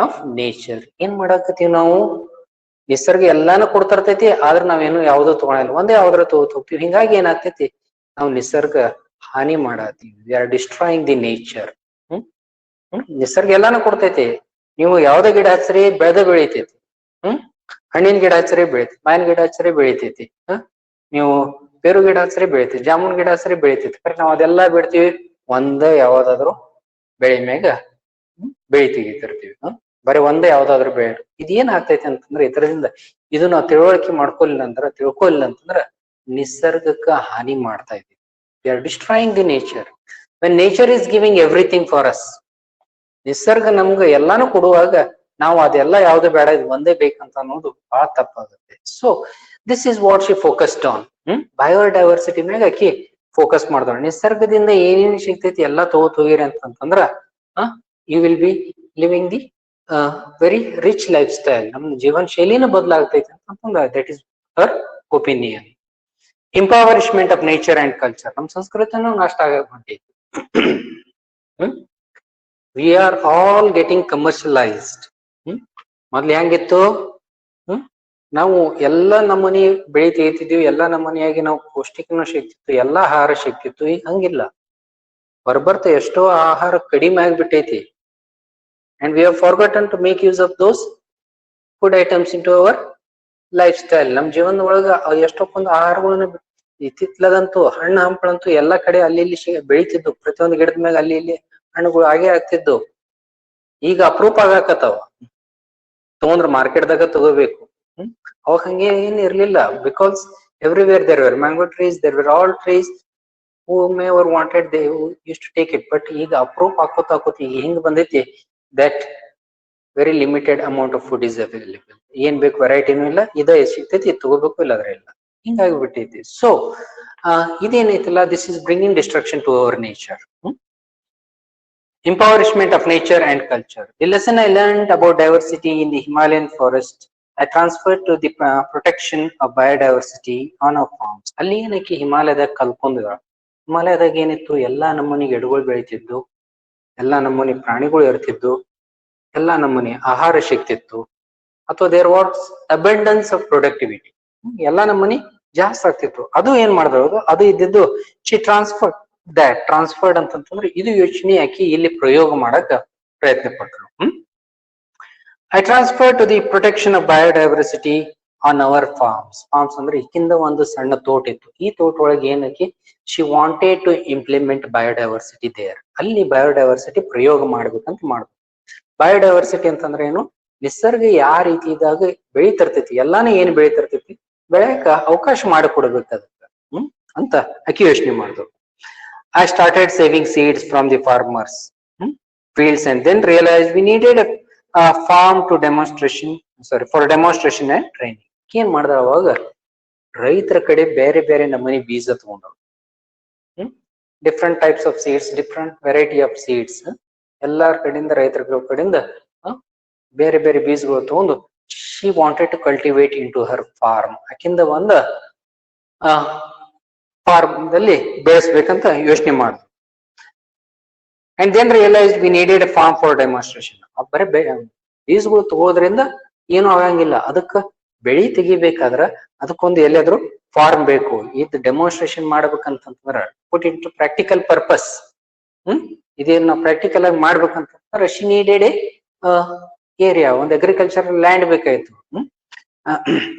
ಆಫ್ ನೇಚರ್. ಏನ್ ಮಾಡಾಕತ್ತೀವಿ ನಾವು? ನಿಸರ್ಗ ಎಲ್ಲಾನು ಕೊಡ್ತಿರ್ತೈತಿ, ಆದ್ರೆ ನಾವೇನು ಯಾವ್ದು ತಗೊಳಲ್ಲ, ಒಂದೇ ಯಾವ್ದಾರ ತಗೋತ ಹೋಗ್ತೀವಿ. ಹಿಂಗಾಗಿ ಏನಾಗ್ತೈತಿ, ನಾವು ನಿಸರ್ಗ ಹಾನಿ ಮಾಡತ್ತೀವಿ. We are destroying the nature. ನಿಸರ್ಗ ಎಲ್ಲಾನು ಕೊಡ್ತೈತಿ. ನೀವು ಯಾವ್ದೇ ಗಿಡ ಹಚ್ಚರಿ ಬೆಳೆತೈತಿ. ಹಣ್ಣಿನ ಗಿಡ ಹಚ್ಚರಿ ಬೆಳಿತೈತಿ, ಮಾವಿನ ಗಿಡ ಹಚ್ಚರಿ ಬೆಳಿತೈತಿ, ನೀವು ಪೇರು ಗಿಡ ಹಚ್ಚರಿ ಬೆಳಿತೈತಿ, ಜಾಮೂನ್ ಗಿಡ ಹಚ್ಚರಿ ಬೆಳಿತೈತಿ. ನಾವ್ ಅದೆಲ್ಲಾ ಬಿಡ್ತೀವಿ, ಒಂದೇ ಯಾವ್ದಾದ್ರು ಬೆಳೆ ಮ್ಯಾಗ ಬೆಳಿ ತೆಗಿತಿರ್ತೀವಿ. ಬರೀ ಒಂದೇ ಯಾವ್ದಾದ್ರು ಬೆಳೆ. ಇದೇನ್ ಆಗ್ತೈತಿ ಅಂತಂದ್ರೆ, ಇದರಿಂದ ಇದು ನಾವು ತಿಳ್ಕೊಲಿಲ್ಲ ಅಂತಂದ್ರ ನಿಸರ್ಗಕ್ಕ ಹಾನಿ ಮಾಡ್ತಾ ಇದೀವಿ. V are destroying the nature when nature is giving everything for us. ನಿಸರ್ಗ ನಮ್ಗ ಎಲ್ಲಾನು ಕೊಡುವಾಗ ನಾವು ಅದೆಲ್ಲ ಯಾವ್ದು ಬೇಡ, ಇದು ಒಂದೇ ಬೇಕಂತ ಅನ್ನೋದು ಬಹಳ ತಪ್ಪಾಗುತ್ತೆ. So this is what she focused on. Biodiversity ಮ್ಯಾಗ ಆಕಿ ಫೋಕಸ್ ಮಾಡ್ದವ. ನಿಸರ್ಗದಿಂದ ಏನೇನ್ ಸಿಗ್ತೈತಿ ಎಲ್ಲಾ ಹೋಗಿರಿ ಅಂತಂದ್ರ you will be living the very rich lifestyle. ನಮ್ ಜೀವನ ಶೈಲಿನ ಬದಲಾಗ್ತೈತಿ ಅಂತಂದ್ರ that is her opinion. Impoverishment of nature and culture. ನಮ್ ಸಂಸ್ಕೃತಿನೂ ನಾಷ್ಟ ಆಗ ಹೊಂಟೈತಿ. We are all getting commercialized. ಮೊದ್ಲು ಹೆಂಗಿತ್ತು? ನಾವು ಎಲ್ಲಾ ನಮ್ಮನಿ ಬೆಳಿ ತೆಗಿತಿದ್ವಿ, ಎಲ್ಲಾ ನಮ್ಮನಿಯಾಗಿ ನಾವು ಪೌಷ್ಟಿಕನೂ ಸಿಗ್ತಿತ್ತು, ಎಲ್ಲಾ ಆಹಾರ ಸಿಗ್ತಿತ್ತು. ಈಗ ಹಂಗಿಲ್ಲ. ಬರ್ಬರ್ತ ಎಷ್ಟೋ ಆಹಾರ ಕಡಿಮೆ ಆಗ್ಬಿಟ್ಟೈತಿ. And we have forgotten to make use of those food items into our lifestyle. ನಮ್ ಜೀವನದೊಳಗ ಎಷ್ಟೊಂದು ಆಹಾರಗಳನ್ನ ಇತ್ತಿತ್ಲದಂತೂ ಹಣ್ಣು ಹಂಪಳಂತೂ ಎಲ್ಲಾ ಕಡೆ ಅಲ್ಲಿ ಇಲ್ಲಿ ಬೆಳಿತಿದ್ದು. ಪ್ರತಿಯೊಂದು ಗಿಡದ ಮ್ಯಾಗ ಅಲ್ಲಿ ಇಲ್ಲಿ ಹಣ್ಣುಗಳು ಆಗೇ ಆಗ್ತಿದ್ದು. ಈಗ ಅಪರೂಪ ಆಗಾಕತ್ತಾವ. ತಗೊಂಡ್ರ ಮಾರ್ಕೆಟ್ದಾಗ ತಗೋಬೇಕು. ಅವಾಗ ಹಂಗೆ ಏನ್ ಇರ್ಲಿಲ್ಲ. Because everywhere there were mango trees, there were all trees. whomever wanted they used to take it. But ಈಗ ಅಪ್ರೂಪ್ ಹಾಕೋತ ಈಗ ಹಿಂಗ್ ಬಂದೈತಿ that very limited amount of food is available. ಏನ್ ಬೇಕು ವೆರೈಟಿನೂ ಇಲ್ಲ, ಇದ ಸಿಗ್ತೈತಿ ತಗೋಬೇಕು, ಇಲ್ಲದ್ರ ಇಲ್ಲ, ಹಿಂಗಾಗಿ ಬಿಟ್ಟೈತಿ. ಸೊ ಇದೇನೈತಿಲ್ಲ, this is bringing destruction to our nature. Impoverishment of nature and culture. The lesson I learned about diversity in the Himalayan forest, I transferred to the protection of biodiversity on our farms. ಅಲ್ಲಿ ಏನಕ್ಕೆ ಹಿಮಾಲಯದಾಗ ಕಲ್ಕೊಂಡಿದ. ಹಿಮಾಲಯದಾಗ ಏನಿತ್ತು, ಎಲ್ಲಾ ನಮೂನಿ ಗಿಡಗಳು ಬೆಳಿತಿದ್ದು, ಎಲ್ಲಾ ನಮೂನಿ ಪ್ರಾಣಿಗಳು ಇರ್ತಿದ್ದು, ಎಲ್ಲಾ ನಮೂನಿ ಆಹಾರ ಸಿಗ್ತಿತ್ತು, ಅಥವಾ there was abundance of productivity. ಎಲ್ಲಾ ನಮೂನಿ ಜಾಸ್ತಿ ಆಗ್ತಿತ್ತು. ಅದು ಏನ್ ಮಾಡಿದ್ರು, ಅದು ಇದ್ದಿದ್ದು ಶಿ ಟ್ರಾನ್ಸ್ಫರ್ಡ್ ಅಂತಂತಂದ್ರೆ ಇದು ಯೋಚನೆ ಹಾಕಿ ಇಲ್ಲಿ ಪ್ರಯೋಗ ಮಾಡಕ್ ಪ್ರಯತ್ನ ಪಟ್ರು. I transfer to the protection of biodiversity on our farms. Farms ಅಂದ್ರೆ ಈಕಿಂದ ಒಂದು ಸಣ್ಣ ತೋಟ ಇತ್ತು. ಈ ತೋಟ ಒಳಗೆ ಏನಕ್ಕೆ she wanted to implement biodiversity there. ಅಲ್ಲಿ ಬಯೋಡೈವರ್ಸಿಟಿ ಪ್ರಯೋಗ ಮಾಡ್ಬೇಕಂತ ಮಾಡಿದ್ರು. ಬಯೋಡೈವರ್ಸಿಟಿ ಅಂತಂದ್ರೆ ಏನು? ನಿಸರ್ಗ ಯಾವ ರೀತಿ ಇದಾಗ ಬೆಳಿತಿರ್ತೈತಿ, ಎಲ್ಲಾನು ಏನ್ ಬೆಳಿತಿರ್ತೈತಿ ಬೆಳೆಯಕ ಅವಕಾಶ ಮಾಡಿಕೊಡ್ಬೇಕು ಅದಕ್ಕೆ ಅಂತ ಅಕ್ಕಿ ಯೋಚನೆ ಮಾಡಿದ್ರು. I started saving seeds from the farmers fields and then realized we needed a farm to for demonstration and training. ಏನ್ ಮಾಡಿದ್ರ ಅವಾಗ ರೈತರ ಕಡೆ ಬೇರೆ ಬೇರೆ ನಮೂನಿ ಬೀಜ ತಗೊಂಡ್ರು. Different types of seeds, different variety of seeds, ಎಲ್ಲಾರ ಕಡೆಯಿಂದ ರೈತರ ಕಡೆಯಿಂದ ಬೇರೆ ಬೇರೆ ಬೀಜಗಳು ತಗೊಂಡು she wanted to cultivate into her farm. ಆಕಿಂದ ಒಂದ ಫಾರ್ಮ್ದಲ್ಲಿ ಬೆಳೆಸ್ಬೇಕಂತ ಯೋಚನೆ ಮಾಡಿದ್ರು. And then realise we needed a farm for demonstration. ಬರೀ ಬೀಜಗಳು ತಗೋದ್ರಿಂದ ಏನು ಆಗಂಗಿಲ್ಲ, ಅದಕ್ಕ ಬೆಳಿ ತೆಗಿಬೇಕಾದ್ರ ಅದಕ್ಕೊಂದು ಎಲ್ಲಿಯಾದ್ರೂ ಫಾರ್ಮ್ ಬೇಕು. ಇದು ಡೆಮಾನ್ಸ್ಟ್ರೇಷನ್ ಮಾಡ್ಬೇಕಂತಂದ್ರ put into practical purpose. ಇದೇನ್ ನಾವು ಪ್ರಾಕ್ಟಿಕಲ್ ಆಗಿ ಮಾಡ್ಬೇಕಂತಂದ್ರೆ ಶಿ ನೀಡೆಡ್ ಎ ಏರಿಯಾ, ಒಂದು ಅಗ್ರಿಕಲ್ಚರಲ್ ಲ್ಯಾಂಡ್ ಬೇಕಾಯ್ತು.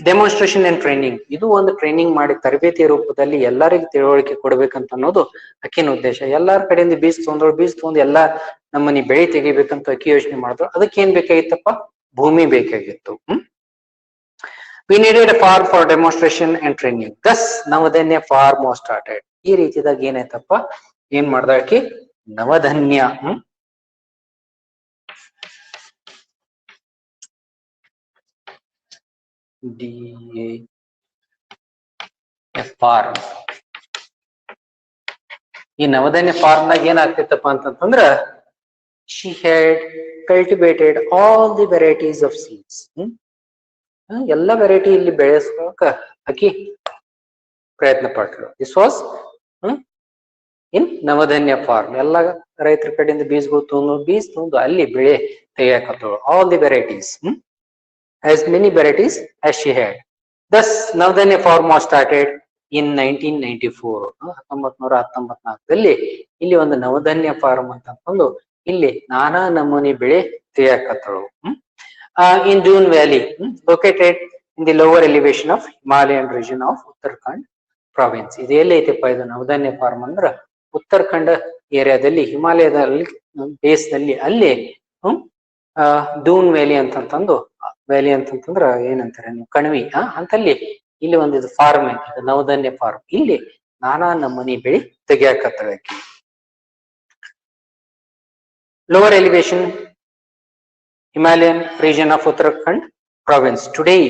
ಡೆಮಾನ್ಸ್ಟ್ರೇಷನ್ ಅಂಡ್ ಟ್ರೈನಿಂಗ್, ಇದು ಒಂದು ಟ್ರೈನಿಂಗ್ ಮಾಡಿ ತರಬೇತಿ ರೂಪದಲ್ಲಿ ಎಲ್ಲರಿಗೂ ತಿಳುವಳಿಕೆ ಕೊಡ್ಬೇಕಂತ ಅನ್ನೋದು ಅಕ್ಕಿನ ಉದ್ದೇಶ. ಎಲ್ಲಾರ ಕಡೆಯಿಂದ ಬೀಜ ತಗೊಂಡು ಎಲ್ಲಾ ನಮ್ಮನಿ ಬೆಳಿ ತೆಗಿಬೇಕಂತ ಅಕ್ಕಿ ಯೋಚನೆ ಮಾಡಿದ್ರು. ಅದಕ್ಕೆ ಏನ್ ಬೇಕಾಗಿತ್ತಪ್ಪ? ಭೂಮಿ ಬೇಕಾಗಿತ್ತು. We needed a farm for demonstration and training. Thus Navdanya farm was started. ಈ ರೀತಿದಾಗ ಏನಾಯ್ತಪ್ಪ, ಏನ್ ಮಾಡ್ದ ಅಕ್ಕಿ? ನವಧನ್ಯ ಫಾರ್ಮ್. ಈ ನವಧನ್ಯ ಫಾರ್ಮ್ ನಾಗ ಏನಾಗ್ತಿತ್ತಪ್ಪ ಅಂತಂದ್ರ she had cultivated all the varieties of seeds. ಎಲ್ಲ ವೆರೈಟಿ ಇಲ್ಲಿ ಬೆಳೆಸೋಕ ಅಕ್ಕಿ ಪ್ರಯತ್ನ ಪಟ್ರು. This was in Navdanya farm ಎಲ್ಲ ರೈತರ ಕಡೆಯಿಂದ ಬೀಜಗಳು ತಗೊಂಡು ಅಲ್ಲಿ ಬೆಳೆ ತೆಗಿಯಾಕತ್ತಳು. All the varieties, as many varieties as she had. Thus, Navdanya farm was started in 1994. 1994ರಲ್ಲಿ ಇಲ್ಲಿ ಒಂದು ನವಧಾನ್ಯ ಫಾರ್ಮ್ ಅಂತಂದು ಇಲ್ಲಿ ನಾನಾ ನಮೂನಿ ಬೆಳೆ ತೆಗಿಯಾಕತ್ತಳು. In Doon Valley, located in the lower elevation of Himalayan region of Uttarakhand province. ಇದು ಎಲ್ಲಿ ಐತಪ್ಪ ಇದು ನವಧಾನ್ಯ ಫಾರ್ಮ್ ಅಂದ್ರ ಉತ್ತರಾಖಂಡ ಏರಿಯಾದಲ್ಲಿ ಹಿಮಾಲಯದಲ್ಲಿ ಬೇಸ್ನಲ್ಲಿ ಅಲ್ಲಿ ದೂನ್ ವ್ಯಾಲಿ ಅಂತಂತಂದು, ವ್ಯಾಲಿ ಅಂತಂತಂದ್ರ ಏನಂತಾರೆ ನೀವು ಕಣಿವಿ ಅಂತಲ್ಲಿ ಇಲ್ಲಿ ಒಂದು ಇದು ಫಾರ್ಮ್ ಐತಿ, ನವಧಾನ್ಯ ಫಾರ್ಮ್. ಇಲ್ಲಿ ನಾನಾ ನಮೂನಿ ಬೆಳಿ ತೆಗಿಯಾಕತ್ತಳ. Lower elevation Himalayan region of Uttarakhand province. Today,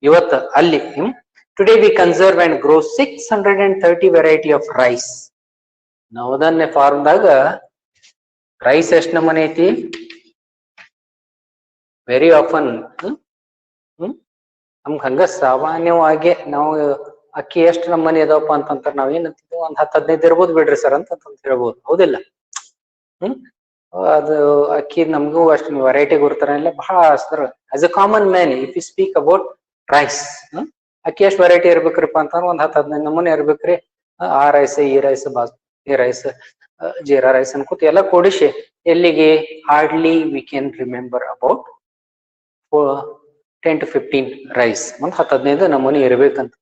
ಇವತ್ತು ಅಲ್ಲಿ today we conserve and grow 630 variety of rice. Navdanya farm ದಾಗ ರೈಸ್ ಎಷ್ಟ್ ನಮೂನಿ ಐತಿ? ವೆರಿ ಆಫನ್ ನಮ್ಗೆ ಹಂಗ ಸಾಮಾನ್ಯವಾಗಿ ನಾವು ಅಕ್ಕಿ ಎಷ್ಟು ನಮೂನಿ ಅದಾವಪ್ಪ ಅಂತಂತ ನಾವ್ ಏನಂತಿದ್ವಿ, ಒಂದ್ 10-15 ಇರ್ಬೋದು ಬಿಡ್ರಿ ಸರ್ ಅಂತ ಹೇಳ್ಬೋದು, ಹೌದಿಲ್ಲ? ಅದು ಅಕ್ಕಿ ನಮಗೂ ಅಷ್ಟು ವೆರೈಟಿ ಗುರ್ತಾರಲ್ಲ ಬಹಳ sir. As a common man if you speak about rice, ಅಕ್ಕಿ ಎಷ್ಟು ವೆರೈಟಿ ಇರ್ಬೇಕ್ರಿಪ್ಪ ಅಂತಂದ್ರೆ ಒಂದ್ 10-15 ನಮೂನಿ ಇರ್ಬೇಕ್ರಿ. ಆ ರೈಸ್, ಈ rice, basmati rice, jeera rice ಅನ್ಕೋತ ಎಲ್ಲ ಕೂಡಿಸಿ ಎಲ್ಲಿಗೆ hardly we can remember about 10 to 15 rice. ಒಂದ್ 10-15 ನಮೂನಿ ಇರ್ಬೇಕಂತ.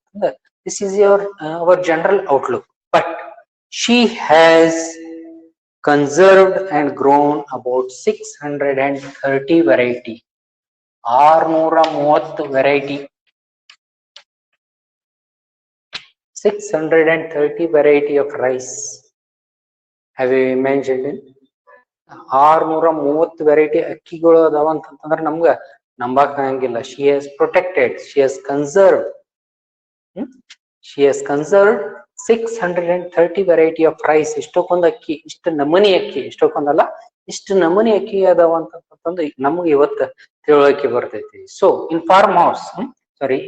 This is our general outlook. But she has conserved and grown about 630 variety. 630 variety. 630 variety of rice. Have you imagined it? 630 variety ಅಕ್ಕಿಗಳು ಅದಾವ ಅಂತಂದ್ರೆ ನಮ್ಗ ನಂಬಕ್ ಆಗಂಗಿಲ್ಲ. She has protected, she has conserved. She has conserved 630 variety of rice. ಇಷ್ಟಕ್ಕೊಂದು ಅಕ್ಕಿ, ಇಷ್ಟು ನಮೂನಿ ಅಕ್ಕಿ, ಇಷ್ಟಕ್ಕೊಂದಲ್ಲ ಇಷ್ಟು ನಮೂನಿ ಅಕ್ಕಿ ಅದಾವ ಅಂತಂದು ನಮ್ಗೆ ಇವತ್ತು ತಿಳುವಳಿಕೆ ಬರ್ತೈತಿ. So in farm house,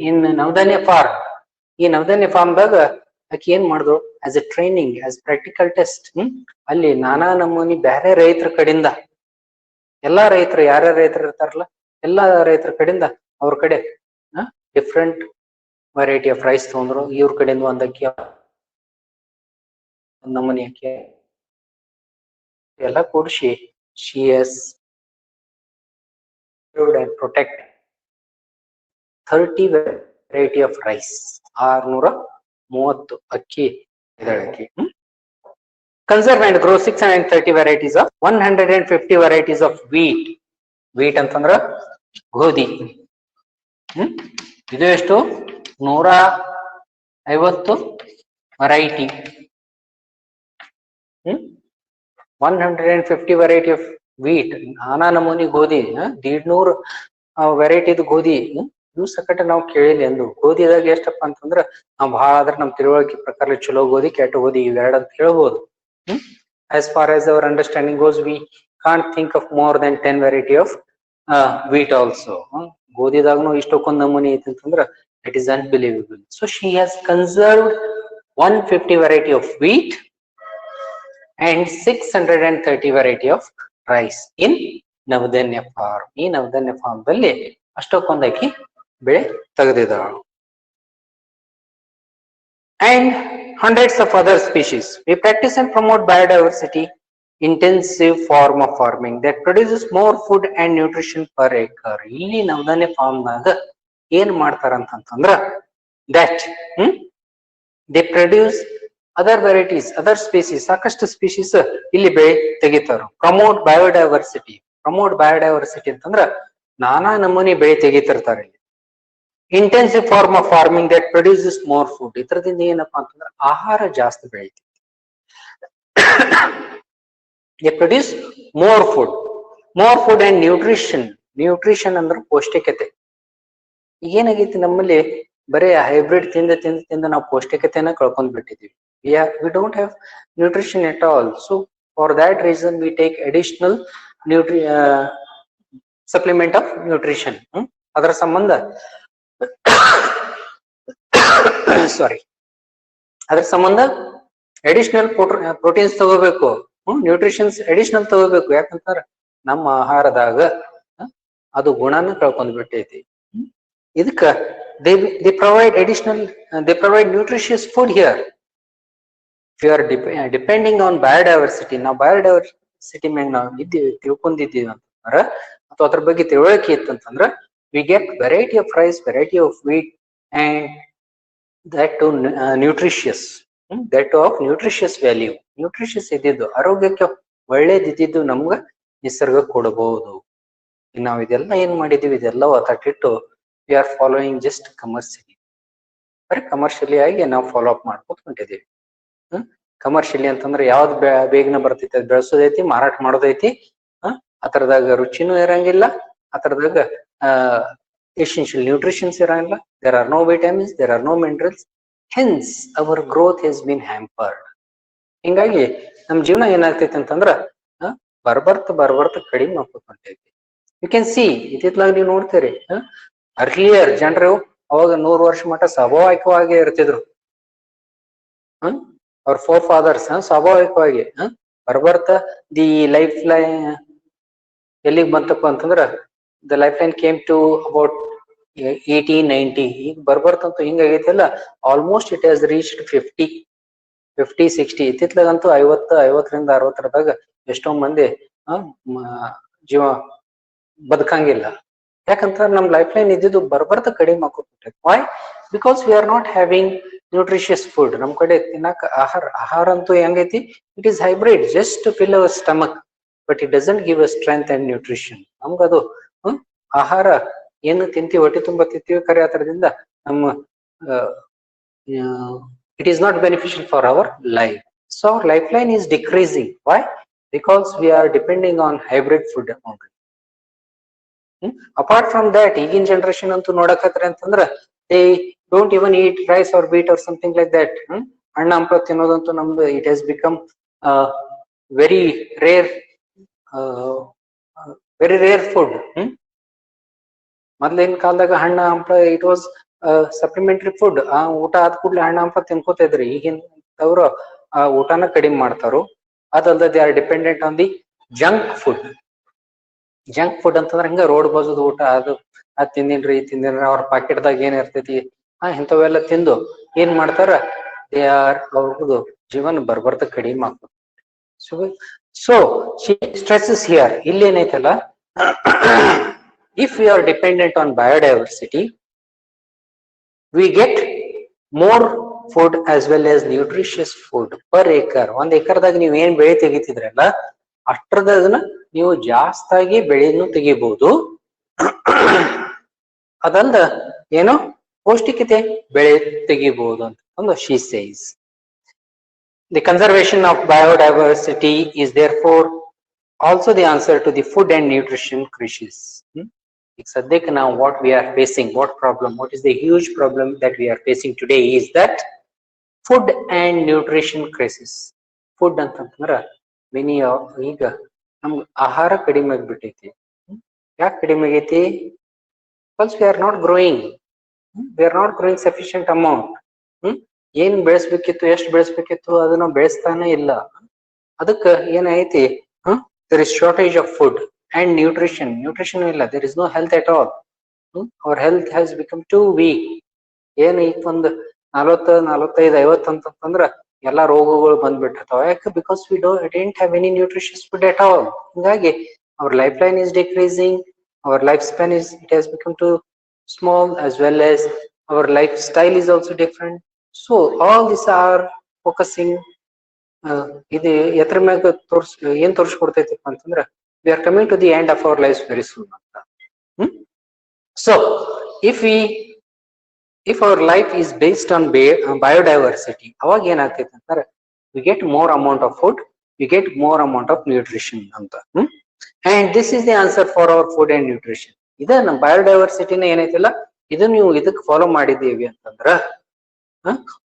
in Navdanya farm, ಈ ನವಧಾನ್ಯ ಫಾರ್ಮ್ ದಾಗ ಅಕ್ಕಿ ಏನ್ ಮಾಡಿದ್ರು, as a training, as practical test, ಅಲ್ಲಿ ನಾನಾ ನಮೂನಿ ಬೇರೆ ರೈತರ ಕಡೆಯಿಂದ, ಎಲ್ಲಾ ರೈತರು ಯಾರ್ಯಾರ ರೈತರು ಇರ್ತಾರಲ್ಲ ಎಲ್ಲಾ ರೈತರ ಕಡೆಯಿಂದ ಅವ್ರ ಕಡೆ ಡಿಫ್ರೆಂಟ್ ವೆರೈಟಿ ಆಫ್ ರೈಸ್ ತಗೊಂಡ್ರು. ಇವ್ರ ಕಡೆಯಿಂದ ಒಂದ್ ಅಕ್ಕಿ, ನಮೂನಿ ಅಕ್ಕಿ ಎಲ್ಲ ಕೂಡಿಸಿ she has and protect 30 variety of rice. 630 ಅಕ್ಕಿ ಇದಳಕ್ಕಿ. Conserve and grow 630 varieties of 150 varieties of wheat. wheat ಅಂತಂದ್ರ ಗೋಧಿ. ಇದು ಎಷ್ಟು? 150 ವೆರೈಟಿ. 150 ವೆರೈಟಿ ಆಫ್ ವೀಟ್, ನಾನಾ ನಮೂನಿ ಗೋಧಿ, 150 ವೆರೈಟಿದು ಗೋಧಿ. ಇವು ಸಕಟ ನಾವು ಕೇಳಿಲ್ಲ ಎಂದು. ಗೋಧಿದಾಗ ಎಷ್ಟಪ್ಪ ಅಂತಂದ್ರ ನಾವ್ ಬಹಳ ಆದ್ರ ನಮ್ ತಿಳುವಳಿಕೆ ಪ್ರಕಾರ ಚಲೋ ಗೋಧಿ, ಕೆಟ್ಟ ಗೋಧಿ ಇವೆರಡು ಅಂತ ಹೇಳ್ಬೋದು. As far as our understanding goes, we can't think of more than 10 variety of wheat also. ಗೋಧಿದಾಗನು ಇಷ್ಟಕ್ಕೊಂದು ನಮೂನಿ ಐತಿ ಅಂತಂದ್ರ it is unbelievable. So she has conserved 150 variety of wheat and 630 variety of rice in Navdanya farm. ಈ ನವಧಾನ್ಯ ಫಾರ್ಮ್ ದಲ್ಲಿ ಅಷ್ಟಕ್ಕೊಂದಾಕಿ ಬೆಳೆ ತೆಗೆದಿದ್ದಾಳು. And hundreds of other species. We practice and promote biodiversity intensive form of farming that produces more food and nutrition per acre. ಇಲ್ಲಿ ನವಧಾನ್ಯ ಫಾರ್ಮ್ ನಾಗ ಏನ್ ಮಾಡ್ತಾರ ಅಂತಂದ್ರ that they produce other varieties, other species, ಸಾಕಷ್ಟು ಸ್ಪೀಶೀಸ್ ಇಲ್ಲಿ ಬೆಳೆ ತೆಗಿತಾರ. Promote biodiversity. ಪ್ರಮೋಟ್ ಬಯೋಡೈವರ್ಸಿಟಿ ಅಂತಂದ್ರ ನಾನಾ ನಮೂನಿ ಬೆಳೆ ತೆಗಿತಿರ್ತಾರೆ. Intensive form of farming that produces more food. ಇದ್ರದಿಂದ ಏನಪ್ಪಾ ಅಂತಂದ್ರೆ ಆಹಾರ ಜಾಸ್ತಿ ಬೆಳಿತೀವಿ. They produce more food and nutrition. Nutrition ಅಂದ್ರೆ ಪೌಷ್ಟಿಕತೆ. ಏನಾಗೈತಿ ನಮ್ಮಲ್ಲಿ ಬರೀ ಹೈಬ್ರಿಡ್ ತಿಂದ ನಾವು ಪೌಷ್ಟಿಕತೆಯನ್ನ ಕಳ್ಕೊಂಡ್ ಬಿಟ್ಟಿದೀವಿ. We don't have nutrition at all. So for that reason we take additional supplement of nutrition. ಅದರ ಸಂಬಂಧ ಅದರ ಸಂಬಂಧ ಅಡಿಷನಲ್ ಪ್ರೋಟೀನ್ಸ್ ತಗೋಬೇಕು, ನ್ಯೂಟ್ರಿಷನ್ಸ್ ಅಡಿಷನಲ್ ತಗೋಬೇಕು. ಯಾಕಂತಾರ ನಮ್ಮ ಆಹಾರದಾಗ ಅದು ಗುಣನ ಕಳ್ಕೊಂಡ್ ಬಿಟ್ಟೈತಿ. ಇದಕ್ಕ they provide additional, they provide nutritious food here. If you are depending on biodiversity, ನಾವು biodiversity ಮ್ಯಾಗ ನಾವು ತಿಳ್ಕೊಂಡಿದ್ದೀವಿ ಅಂತಂದ್ರ ಅಥವಾ ಅದ್ರ ಬಗ್ಗೆ ತಿಳುವಳಿಕೆ ಇತ್ತಂತಂದ್ರ we get variety of rice, variety of wheat, and that to nutritious, that of nutritious value, nutritious ಇದ್ದಿದ್ದು ಆರೋಗ್ಯಕ್ಕೆ ಒಳ್ಳೇದಿದ್ದು ನಮ್ಗ ನಿಸರ್ಗ ಕೊಡಬಹುದು. ನಾವು ಇದೆಲ್ಲ ಏನ್ ಮಾಡಿದೀವಿ, ಇದೆಲ್ಲ ಒತ್ತಟ್ಟಿಟ್ಟು we are following just commercially, ಬರೀ ಕಮರ್ಷಿಯಲಿ ಆಗಿ ನಾವು ಫಾಲೋ ಅಪ್ ಮಾಡ್ಕೊತ ಹೊಂಟಿದೀವಿ. ಕಮರ್ಷಿಯಲಿ ಅಂತಂದ್ರೆ ಯಾವ್ದು ಬೇಗನೆ ಬರ್ತೈತಿ ಅದ್ ಬೆಳೆಸೋದೈತಿ, ಮಾರಾಟ ಮಾಡೋದೈತಿ. ಅದರದಾಗ ರುಚಿನೂ ಇರಂಗಿಲ್ಲ, ಅದರದಾಗ essential nutritions ಇರಂಗಿಲ್ಲ. there are no vitamins, there are no minerals, hence our growth has been hampered. ಹಿಂಗಾಗಿ ನಮ್ ಜೀವನ ಏನಾಗ್ತೈತಿ ಅಂತಂದ್ರ ಬರ್ಬರ್ತ ಕಡಿಮೆ ಮಾಡ್ಕೊತ ಹೊಂಟೈತಿ. ಯು ಕ್ಯಾನ್ ಸಿ ಇತ್ತಿತ್ಲಾಗ ನೀವು ನೋಡ್ತೀರಿ, ಅರ್ಲಿಯರ್ ಜನರು ಅವಾಗ 100 ವರ್ಷ ಮಟ್ಟ ಸ್ವಾಭಾವಿಕವಾಗಿ ಇರ್ತಿದ್ರು. ಅವ್ರ ಫೋರ್ ಫಾದರ್ಸ್ ಸ್ವಾಭಾವಿಕವಾಗಿ ಬರ್ಬರ್ತ ದಿ ಲೈಫ್ ಲೈನ್ ಎಲ್ಲಿಗ್ ಬಂತಪ್ಪ ಅಂತಂದ್ರ the life line came to about 1890. ಈಗ ಬರ್ಬರ್ತಂತೂ ಹಿಂಗಾಗೈತಿಲ್ಲ, ಆಲ್ಮೋಸ್ಟ್ ಇಟ್ ಹ್ಯಾಸ್ ರೀಚ್ಡ್ 50-60. ಇತ್ತಿತ್ಲಾಗಂತೂ 50-50ರಿಂದ 60ರದಾಗ ಎಷ್ಟೋ ಮಂದಿ ಜೀವ ಬದುಕಂಗಿಲ್ಲ. ಯಾಕಂತ ನಮ್ ಲೈಫ್ ಲೈನ್ ಇದ್ದಿದ್ದು ಬರ್ಬರ್ತ ಕಡಿಮೆ ಹಾಕೋಬಿಟ್ಟೆ. Why? Because we are not having nutritious food. ನಮ್ ಕಡೆ ತಿನ್ನಕ ಆಹಾರ ಅಂತೂ ಹೆಂಗೈತಿ, it is hybrid, just to fill our stomach, but it doesn't give a strength and nutrition. ನಮ್ಗದು ಆಹಾರ ಏನು ತಿಂತೀವಿ, ಹೊಟ್ಟೆ ತುಂಬಾ ತಿಂತೀವಿ, ಖರೆ ಅದರದಿಂದ ನಮ್ಮ it is not beneficial for our life. So our lifeline is decreasing. Why? Because we are depending on hybrid food only. Apart from that, ಈಗಿನ ಜನರೇಷನ್ ಅಂತೂ ನೋಡಕತ್ರಿ ಅಂತಂದ್ರ they don't even eat rice or wheat or something like that. ಹಣ್ಣ ಹಂಪ ತಿನ್ನೋದಂತೂ ನಮ್ದು it has become very rare food. ಮೊದ್ಲಿನ ಕಾಲದಾಗ ಹಣ್ಣ Hampa it was supplementary food. ಊಟ ಆದ ಕೂಡ್ಲೆ ಹಣ್ಣ ಹಂಪ ತಿನ್ಕೋತಾ ಇದ್ರಿ. ಈಗಿನವ್ರು ಊಟನ ಕಡಿಮೆ ಮಾಡ್ತಾರು. ಅದಲ್ದ they are dependent on the junk food. Junk food ಅಂತಂದ್ರೆ ಹಿಂಗ ರೋಡ್ ಬಾಜುದ ಊಟ, ಅದ್ ತಿಂದಿನ್ರಿ ಅವ್ರ ಪಾಕೆಟ್ದಾಗ ಏನ್ ಇರ್ತೈತಿ ಇಂಥವೆಲ್ಲ ತಿಂದು ಏನ್ ಮಾಡ್ತಾರ, ದೇ ಆರ್ ಅವ್ರದ್ದು ಜೀವನ ಬರ್ಬರ್ತ ಕಡಿಮೆ ಆಗ್ತದೆ. ಸೊ ಶಿ ಸ್ಟ್ರೆಸಸ್ ಹಿಯರ್, ಇಲ್ಲಿ ಏನೈತಲ್ಲ, if we are dependent on biodiversity, we get more food as well as nutritious food per acre. 1 ಎಕರ್ದಾಗ ನೀವ್ ಏನ್ ಬೆಳೆ ತೆಗಿತಿದ್ರಲ್ಲ ಅಷ್ಟ್ರದಾಗನ ನೀವು ಜಾಸ್ತಾಗಿ ಬೆಳೆಯನ್ನು ತೆಗಿಬಹುದು. ಅದಲ್ದ ಏನು ಪೌಷ್ಟಿಕತೆ ಬೆಳೆ ತೆಗಿಬಹುದು ಅಂತ ಒಂದು she says. The conservation of biodiversity is therefore also the answer to the food and nutrition crisis. ಸದ್ಯಕ್ಕೆ ನಾವು what we are facing, what is the huge problem that we are facing today is that food and nutrition crisis. Food ಅಂತಂದ್ರ ಈಗ ನಮ್ಗೆ ಆಹಾರ ಕಡಿಮೆ ಆಗ್ಬಿಟ್ಟೈತಿ. ಯಾಕೆ ಕಡಿಮೆ ಆಗೈತಿ? Because we are not growing sufficient amount. ಏನ್ ಬೆಳೆಸ್ಬೇಕಿತ್ತು, ಎಷ್ಟು ಬೆಳೆಸ್ಬೇಕಿತ್ತು ಅದನ್ನ ಬೆಳೆಸ್ತಾನೆ ಇಲ್ಲ. ಅದಕ್ಕ ಏನೈತಿ, there is shortage of food and nutrition ಇಲ್ಲ, there is no health at all. Our health has become too weak. ಏನ್ ಈಗ ಒಂದು 40-45-50 ಅಂತಂದ್ರ ಎಲ್ಲಾ ರೋಗಗಳು ಬಂದ್ಬಿಟ್ಟಿರ್ತಾವ. ಯಾಕೆ? Because we didn't have any nutritious food at all. ಹಿಂಗಾಗಿ our lifeline is decreasing, our lifespan it has become too small, as well as our lifestyle is also different. So all these are focusing ಇದು ಎತ್ರ ಮ್ಯಾಗ ಏನ್ ತೋರಿಸ್ಕೊಡ್ತೈತಪ್ಪ ಅಂತಂದ್ರ we are coming to the end of our lives very soon. So if our life is based on biodiversity, ಅವಾಗ ಏನಾಗ್ತೈತೆ ಅಂತಾರೆ, we get more amount of food, we get more amount of nutrition ಅಂತ. And this is the answer for our food and nutrition. ಇದ ನಮ್ಮ ಬಯೋಡೈವರ್ಸಿಟಿನ ಏನೈತಿಲ್ಲ, ಇದು ನೀವು ಇದಕ್ಕೆ ಫಾಲೋ ಮಾಡಿದ್ದೀವಿ ಅಂತಂದ್ರ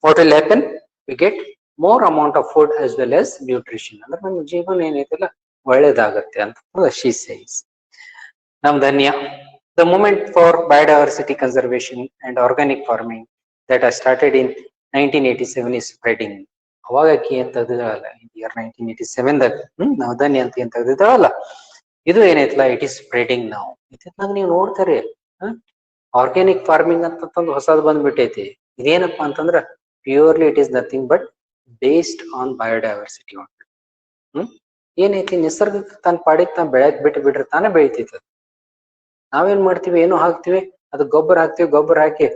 what will happen, we get more amount of food as well as nutrition. ಅಂದ್ರೆ ನಮ್ಮ ಜೀವನ ಏನೈತಿಲ್ಲ ಒಳ್ಳೇದಾಗತ್ತೆ ಅಂತ she says. ನಮ್ ಧನ್ಯ. The movement for biodiversity conservation and organic farming that I started in 1987 is spreading ಅವಾಗ ಅಕ್ಕಿ ಏನ್ ತೆಗ್ದಿದ್ದಾಳಲ್ಲ ಇಯರ್ 1987 ದಾಗ ನವಧಾನ್ಯ ಅಂತ ಏನ್ ತೆಗ್ದಿದ್ದಾಳಲ್ಲ ಇದು ಏನೈತಲ್ಲ ಇಟ್ ಈಸ್ ಸ್ಪ್ರೆಡಿಂಗ್ ನಾವು ಇತ್ತಿತ್ಲಾಗ ನೀವು ನೋಡ್ತಾರೆ ಆರ್ಗ್ಯಾನಿಕ್ ಫಾರ್ಮಿಂಗ್ ಅಂತಂದು ಹೊಸದ್ ಬಂದ್ಬಿಟ್ಟೈತಿ ಇದೇನಪ್ಪಾ ಅಂತಂದ್ರ purely it is nothing but based on biodiversity ಏನೈತಿ ನಿಸರ್ಗಕ್ಕೆ ತನ್ನ ಪಾಡಿಗೆ ತಾನು ಬೆಳೆಯಕ್ ಬಿಟ್ರೆ ತಾನೇ ಬೆಳಿತೈತಿ ನಾವೇನ್ ಮಾಡ್ತೀವಿ ಏನೋ ಹಾಕ್ತಿವಿ ಅದು ಗೊಬ್ಬರ ಹಾಕ್ತಿವಿ ಗೊಬ್ಬರ ಹಾಕಿ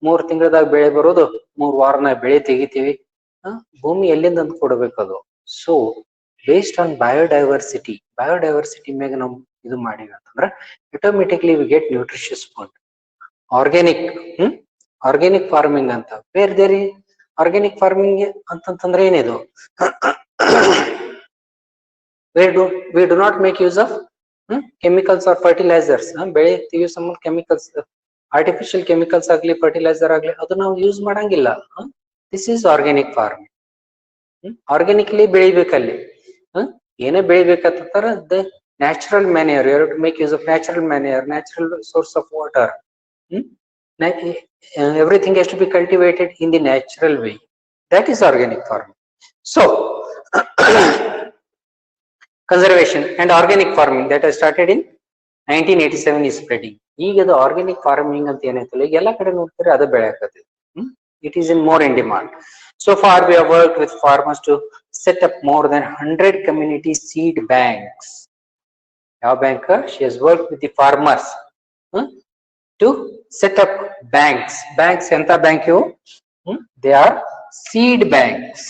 3 ತಿಂಗಳದಾಗ ಬೆಳೆ ಬರೋದು 3 ವಾರನಾಗ ಬೆಳೆ ತೆಗಿತೀವಿ ಭೂಮಿ ಎಲ್ಲಿಂದ ಅಂತ ಕೊಡ್ಬೇಕು ಅದು ಸೊ ಬೇಸ್ಡ್ ಆನ್ ಬಯೋಡೈವರ್ಸಿಟಿ ಮ್ಯಾಗ ನಾವು ಇದು ಮಾಡಿವಿ ಅಂತಂದ್ರ automatically we get nutritious food organic farming ಅಂತ ಬೇರೆ ಆರ್ಗ್ಯಾನಿಕ್ ಫಾರ್ಮಿಂಗ್ ಅಂತಂತಂದ್ರೆ ಏನಿದು we do not make use of chemicals or fertilizers ಬೆಳೆ use some chemicals artificial chemicals ಆಗ್ಲಿ fertilizer ಆಗ್ಲಿ ಅದು ನಾವು ಯೂಸ್ ಮಾಡಂಗಿಲ್ಲ this is organic farming organically ಬೆಳಿಬೇಕಲ್ಲಿ ಏನೇ ಬೆಳಿಬೇಕಂತಾರ the natural manure you have to make use of natural manure natural source of water everything has to be cultivated in the natural way that is organic farming so conservation and organic farming that has started in 1987 is spreading ಈಗ ಅದು ಆರ್ಗ್ಯಾನಿಕ್ ಫಾರ್ಮಿಂಗ್ ಅಂತ ಏನೈತಲ್ಲ ಈಗ ಎಲ್ಲಾ ಕಡೆ ನೋಡ್ತಾರೆ ಅದು ಬೆಳೆಯಕತ್ತೆ it is in more in demand so far we have worked with farmers to set up more than 100 community seed banks ಯಾವ bank she has worked with the farmers to set up banks enta bank you they are seed banks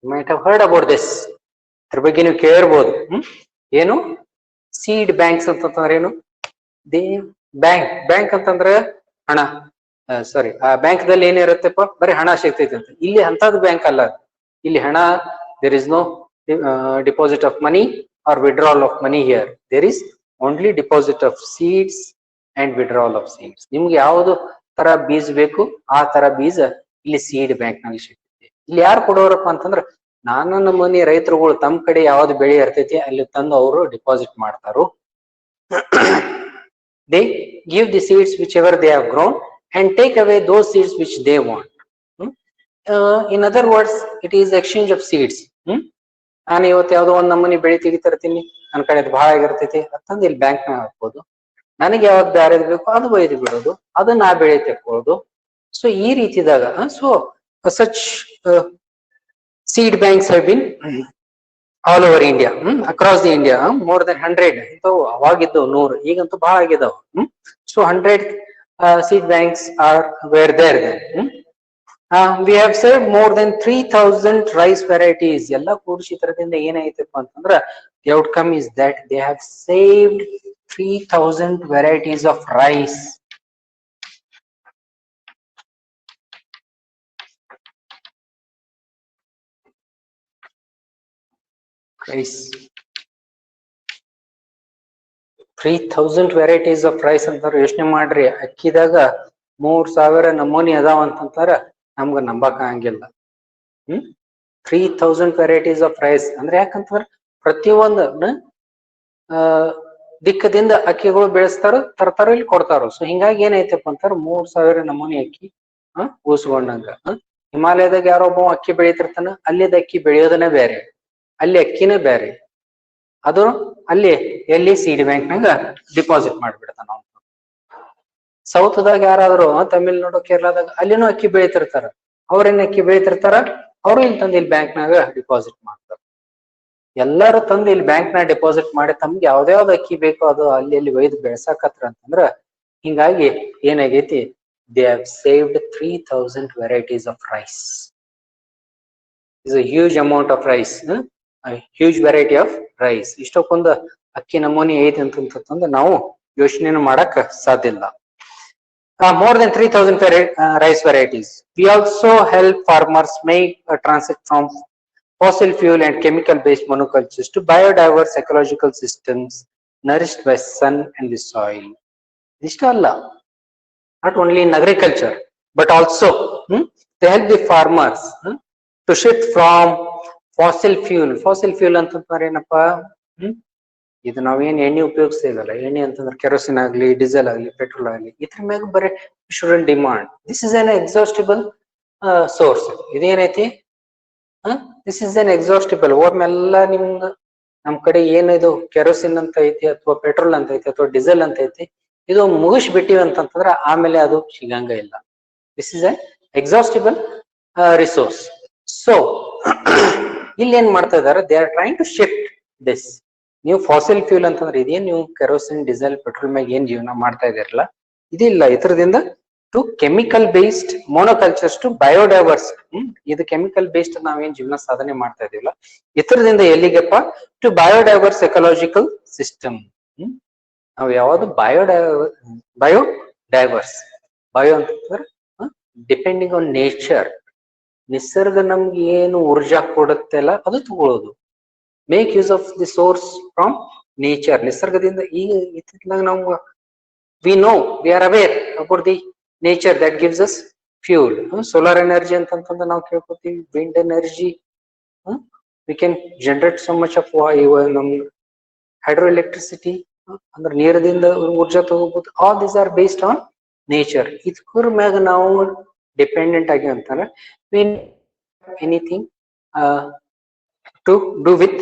you might have heard about this ಅದ್ರ ಬಗ್ಗೆ ನೀವು ಕೇಳಿರಬಹುದು ಏನು ಸೀಡ್ ಬ್ಯಾಂಕ್ಸ್ ಅಂತಂದ್ರೆ ಏನು ದೇ ಬ್ಯಾಂಕ್ ಅಂತಂದ್ರೆ ಹಣ ಸಾರಿ ಆ ಬ್ಯಾಂಕ್ ದಲ್ಲಿ ಏನಿರುತ್ತೆಪ್ಪ ಬರೀ ಹಣ ಸಿಗ್ತೈತೆ ಅಂತ ಇಲ್ಲಿ ಅಂತದ್ ಬ್ಯಾಂಕ್ ಅಲ್ಲ ಇಲ್ಲಿ ಹಣ there is no deposit of money or withdrawal of money here there is only deposit of seeds and withdrawal of seeds ನಿಮ್ಗೆ ಯಾವುದು ತರ ಬೀಜ ಬೇಕು ಆ ತರ ಬೀಜ ಇಲ್ಲಿ ಸೀಡ್ ಬ್ಯಾಂಕ್ ನಲ್ಲಿ ಸಿಗ್ತೈತಿ ಇಲ್ಲಿ ಯಾರು ಕೊಡೋರಪ್ಪ ಅಂತಂದ್ರ ನನ್ನ ಮನೆ ರೈತರುಗಳು ತಮ್ಮ ಕಡೆ ಯಾವ್ದು ಬೆಳೆ ಇರ್ತೈತಿ ಅಲ್ಲಿ ತಂದು ಅವರು deposit ಮಾಡ್ತಾರು they give the seeds whichever they have grown and take away those seeds which they want in other words it is exchange of seeds ನಾನು ಇವತ್ತು ಯಾವ್ದೋ ಒಂದ್ ನಮೂನಿ ಬೆಳೆ ತೆಗಿತಿರ್ತೀನಿ ನನ್ನ ಕಡೆ ಅದು ಬಹಳ ಆಗಿರ್ತೈತಿ ಅಂತಂದು ಇಲ್ಲಿ ಬ್ಯಾಂಕ್ ನಾಗ ಹಾಕ್ಬೋದು ನನಗೆ ಯಾವ್ದು ಬ್ಯಾರೆ ಬೇಕು ಅದು ಒಯ್ದು ಬಿಡೋದು ಅದನ್ನ ನಾ ಬೆಳೆ ತೆಕ್ಕೊಳ್ಳೋದು ಸೊ ಈ ರೀತಿದಾಗ so such seed banks have been all over India across the India more than 100 ಇಂಥವು ಅವಾಗಿದ್ದು 100 ಈಗಂತೂ ಬಹಳ ಆಗಿದಾವ so 100 seed banks were there then we have saved more than 3000 rice varieties ಎಲ್ಲ ಕೂಡಿಸಿ ತರದಿಂದ ಏನಾಯ್ತಪ್ಪ ಅಂತಂದ್ರ the outcome is that they have saved 3000 varieties of rice rice 3000 varieties of rice ಅಂತಾರ ಯೋಚನೆ ಮಾಡ್ರಿ ಅಕ್ಕಿದಾಗ 3000 ನಮೂನಿ ಅದಾವ ಅಂತಂತಾರ ನಮ್ಗ ನಂಬಕ್ ಆಗಂಗಿಲ್ಲ 3000 varieties of rice ಅಂದ್ರೆ ಯಾಕಂತಂದ್ರ ಪ್ರತಿಯೊಂದು ದಿಕ್ಕದಿಂದ ಅಕ್ಕಿಗಳು ಬೆಳೆಸ್ತಾರ ತರ್ತಾರ ಇಲ್ಲಿ ಕೊಡ್ತಾರ ಸೊ ಹಿಂಗಾಗಿ ಏನೈತಪ್ಪ ಅಂತಾರ 3000 ನಮೂನಿ ಅಕ್ಕಿ ಊಸ್ಕೊಂಡಂಗ ಹಿಮಾಲಯದಾಗ ಯಾರೊಬ್ಬ ಅಕ್ಕಿ ಬೆಳಿತಿರ್ತಾನ ಅಲ್ಲಿದ ಅಕ್ಕಿ ಬೆಳೆಯೋದನ್ನ ಬೇರೆ ಅಲ್ಲಿ ಅಕ್ಕಿನೇ ಬೇರೆ ಅದು ಅಲ್ಲಿ ಎಲ್ಲಿ ಸೀಡ್ ಬ್ಯಾಂಕ್ ನಾಗ ಡಿಪಾಸಿಟ್ ಮಾಡ್ಬಿಡ್ತಾನ ಅವ್ನು ಸೌತ್ದಾಗ ಯಾರಾದ್ರು ತಮಿಳ್ನಾಡು ಕೇರಳದಾಗ ಅಲ್ಲಿನೂ ಅಕ್ಕಿ ಬೆಳಿತಿರ್ತಾರ ಅವ್ರೇನ್ ಅಕ್ಕಿ ಬೆಳಿತಿರ್ತಾರ ಅವ್ರು ಇಲ್ಲಿ ತಂದು ಇಲ್ಲಿ ಬ್ಯಾಂಕ್ ನಾಗ ಡಿಪಾಸಿಟ್ ಮಾಡ್ತಾರ ಎಲ್ಲಾರು ತಂದು ಇಲ್ಲಿ ಬ್ಯಾಂಕ್ ನಾಗ ಡಿಪಾಸಿಟ್ ಮಾಡಿ ತಮ್ಗೆ ಯಾವ್ದಾವ್ದು ಅಕ್ಕಿ ಬೇಕೋ ಅದು ಅಲ್ಲಿ ಒಯ್ದು ಬೆಳ್ಸಾಕತ್ರ ಅಂತಂದ್ರ ಹಿಂಗಾಗಿ ಏನಾಗೈತಿ they have saved 3000 varieties of rice is a huge amount of rice a huge variety of rice ಇಷ್ಟಕ್ಕೊಂದು ಅಕ್ಕಿ ನಮೂನಿ ಐತಿ ಅಂತಂತಂದು ನಾವು ಯೋಚನೆಯನ್ನು ಮಾಡಕ್ ಸಾಧ್ಯ ಇಲ್ಲ more than 3000 rice varieties we also help farmers make a transit from fossil fuel and chemical based monocultures to biodiverse ecological systems nourished by sun and the soil ishtalla not only in agriculture but also they help the farmers to shift from fossil fuel ಅಂತಂದ್ರೆ ಏನಪ್ಪಾ ಇದು ನಾವೇನ್ ಎಣ್ಣೆ ಉಪಯೋಗಿಸ್ತೀವಲ್ಲ, ಎಣ್ಣೆ ಅಂತಂದ್ರೆ ಕೆರೋಸಿನ್ ಆಗ್ಲಿ, ಡೀಸೆಲ್ ಆಗ್ಲಿ, ಪೆಟ್ರೋಲ್ ಆಗ್ಲಿ, ಇದ್ರ ಮ್ಯಾಗ ಬರೀ student demand. This is an exhaustible source. ಇದೇನೈತಿ, ದಿಸ್ ಇಸ್ ಅನ್ ಎಕ್ಸಾಸ್ಟಿಬಲ್. ಒಮ್ಮೆಲ್ಲ ನಿಮ್ದು ನಮ್ ಕಡೆ ಏನಿದು ಕೆರೋಸಿನ್ ಅಂತ ಐತಿ, ಅಥವಾ ಪೆಟ್ರೋಲ್ ಅಂತ ಐತಿ, ಅಥವಾ ಡೀಸೆಲ್ ಅಂತ ಐತಿ, ಇದು ಮುಗಿಸ್ಬಿಟ್ಟಿವಿ ಅಂತಂತಂದ್ರ ಆಮೇಲೆ ಅದು ಸಿಗಂಗ ಇಲ್ಲ. This is an exhaustible resource. So ಇಲ್ಲಿ ಏನ್ ಮಾಡ್ತಾ ಇದಾರೆ, they are trying to shift this. ನೀವು ಫಾಸಿಲ್ ಫ್ಯೂಲ್ ಅಂತಂದ್ರೆ ಇದೇನ್ ನೀವು ಕೆರೋಸಿನ್, ಡೀಸೆಲ್, ಪೆಟ್ರೋಲ್ ಮ್ಯಾಗ ಏನ್ ಜೀವನ ಮಾಡ್ತಾ ಇದಿರಲ್ಲ, ಇದಿಲ್ಲ. ಇದರದಿಂದ to chemical based monocultures to biodiverse. ಇದು ಕೆಮಿಕಲ್ ಬೇಸ್ಡ್ ನಾವೇನ್ ಜೀವನ ಸಾಧನೆ ಮಾಡ್ತಾ ಇದೀವಲ್ಲ, ಇದರದಿಂದ ಎಲ್ಲಿಗೆಪ್ಪ, ಟು ಬಯೋಡೈವರ್ಸ್ ಎಕಲಾಜಿಕಲ್ ಸಿಸ್ಟಮ್. ನಾವು ಯಾವ್ದು ಬಯೋಡೈವರ್ಸ್, ಬಯೋ ಅಂತಂದ್ರೆ ಡಿಪೆಂಡಿಂಗ್ ಆನ್ ನೇಚರ್. ನಿಸರ್ಗ ನಮ್ಗೆ ಏನು ಊರ್ಜಾ ಕೊಡುತ್ತೆಲ್ಲ ಅದು ತಗೊಳ್ಳೋದು. Make use of the source from nature. ನಿಸರ್ಗದಿಂದ ಈಗ ಇತ್ತಿತ್ತಲಾಗ ನಾವು we know, we are aware about the nature that gives us fuel. Solar energy ಅಂತಂತಂದ್ರೆ ನಾವು ಕೇಳ್ಕೊತೀವಿ, wind energy, V can generate so much of ನಮ್ ಹೈಡ್ರೋ ಎಲೆಕ್ಟ್ರಿಸಿಟಿ, ಅಂದ್ರೆ ನೀರದಿಂದ ಊರ್ಜಾ ತಗೋಬಹುದು. All these are based on nature. ಇದ್ರ ಮ್ಯಾಗ ನಾವು ಡಿಪೆಂಡೆಂಟ್ ಆಗಿ ಅಂತಾರೆ we anything to do with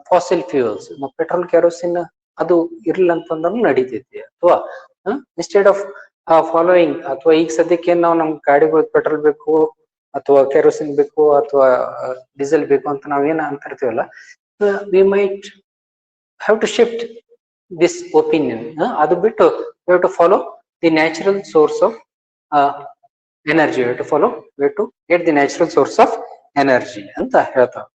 fossil fuels. Petrol, kerosene ಅದು ಇರ್ಲಿಲ್ಲ ಅಂತಂದ್ರೆ ನಡೀತೈತಿ. ಅಥವಾ ಇನ್ಸ್ಟೆಡ್ ಆಫ್ ಫಾಲೋಯಿಂಗ್, ಅಥವಾ ಈಗ ಸದ್ಯಕ್ಕೆ ನಾವು ನಮ್ ಗಾಡಿಗಳು ಪೆಟ್ರೋಲ್ ಬೇಕು, ಅಥವಾ ಕೆರೋಸಿನ್ ಬೇಕು, ಅಥವಾ ಡೀಸೆಲ್ ಬೇಕು ಅಂತ ನಾವೇನ ಅಂತಿರ್ತೀವಲ್ಲ, we might have to shift this opinion. ಅದು ಬಿಟ್ಟು we have to follow the natural source of energy. We have to follow, we have to get the natural source of energy ಅಂತ ಹೇಳ್ತಾವ.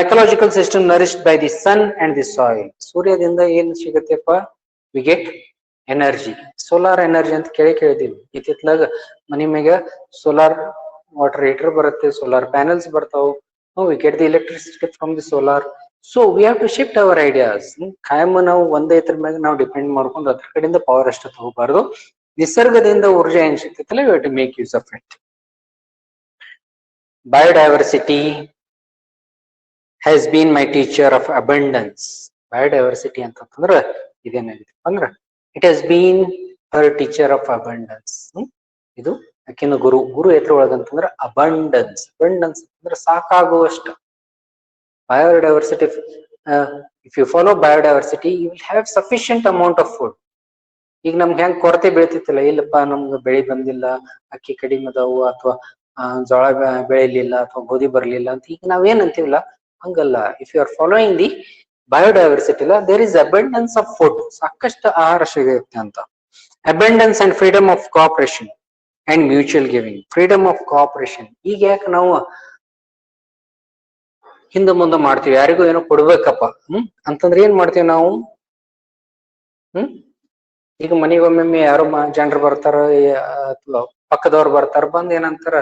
Ecological system nourished by the sun and the soil. ಸೂರ್ಯದಿಂದ ಏನ್ ಸಿಗತ್ತೆಪ್ಪ, we get energy. Solar energy ಅಂತ ಕೇಳಿದೀವಿ. ಇತ್ತಿತ್ಲಾಗ ಮನಿ ಮ್ಯಾಗ ಸೋಲಾರ್ ವಾಟರ್ ಹೀಟರ್ ಬರುತ್ತೆ, ಸೋಲಾರ್ ಪ್ಯಾನಲ್ಸ್ ಬರ್ತಾವ. We get the electricity from the solar. So we have to shift our ideas. ಕಾಯಂ ನಾವು ಒಂದೇ ಇದ್ರ ಮ್ಯಾಗ ನಾವು ಡಿಪೆಂಡ್ ಮಾಡ್ಕೊಂಡು ಅದ್ರ ಕಡೆಯಿಂದ ಪವರ್ ಅಷ್ಟು ತಗೋಬಾರ್ದು. ನಿಸರ್ಗದಿಂದ ಊರ್ಜಾ ಏನ್ ಸಿಗ್ತೈತಲ್ಲ, we have to make use of it. Biodiversity has been my teacher of abundance. Biodiversity ಅಂತಂದ್ರೆ ಇದೇನಾಗಿದೆ ಅಂದ್ರೆ, it has been her teacher of abundance. ಇದು ಆಕಿನ ಗುರು. ಗುರು ಎತ್ರ ಒಳಗಂತಂದ್ರೆ ಅಬಂಡನ್ಸ್. ಅಬಂಡನ್ಸ್ ಅಂದ್ರೆ ಸಾಕಾಗುವಷ್ಟು. Biodiversity, if you follow biodiversity, you will have sufficient amount of food. ಈಗ ನಮ್ಗೆ ಹೆಂಗ್ ಕೊರತೆ ಬೀಳ್ತಿತ್ತಲ್ಲ, ಇಲ್ಲಪ್ಪ ನಮ್ಗೆ ಬೆಳೆ ಬಂದಿಲ್ಲ, ಅಕ್ಕಿ ಕಡಿಮೆ ಅದಾವು, ಅಥವಾ ಜೋಳ ಬೆಳಿಲಿಲ್ಲ, ಅಥವಾ ಗೋಧಿ ಬರ್ಲಿಲ್ಲ ಅಂತ ಈಗ ನಾವೇನ್ ಅಂತೀವಲ್ಲ, ಹಂಗಲ್ಲ. If you are following the biodiversity ಇಲ್ಲ, there is abundance of food. ಸಾಕಷ್ಟು ಆಹಾರ ಸಿಗುತ್ತೆ ಅಂತ. Abundance and freedom of cooperation and mutual giving. Freedom of cooperation. ಈಗ ಯಾಕೆ ನಾವು ಹಿಂದೆ ಮುಂದೆ ಮಾಡ್ತೀವಿ, ಯಾರಿಗೂ ಏನೋ ಕೊಡ್ಬೇಕಪ್ಪ ಅಂತಂದ್ರೆ ಏನ್ ಮಾಡ್ತೀವಿ ನಾವು, ಈಗ ಮನೆಗೊಮ್ಮೆ ಯಾರೋ ಜನರು ಬರ್ತಾರ, ಪಕ್ಕದವ್ರು ಬರ್ತಾರ, ಬಂದ್ ಏನಂತಾರ,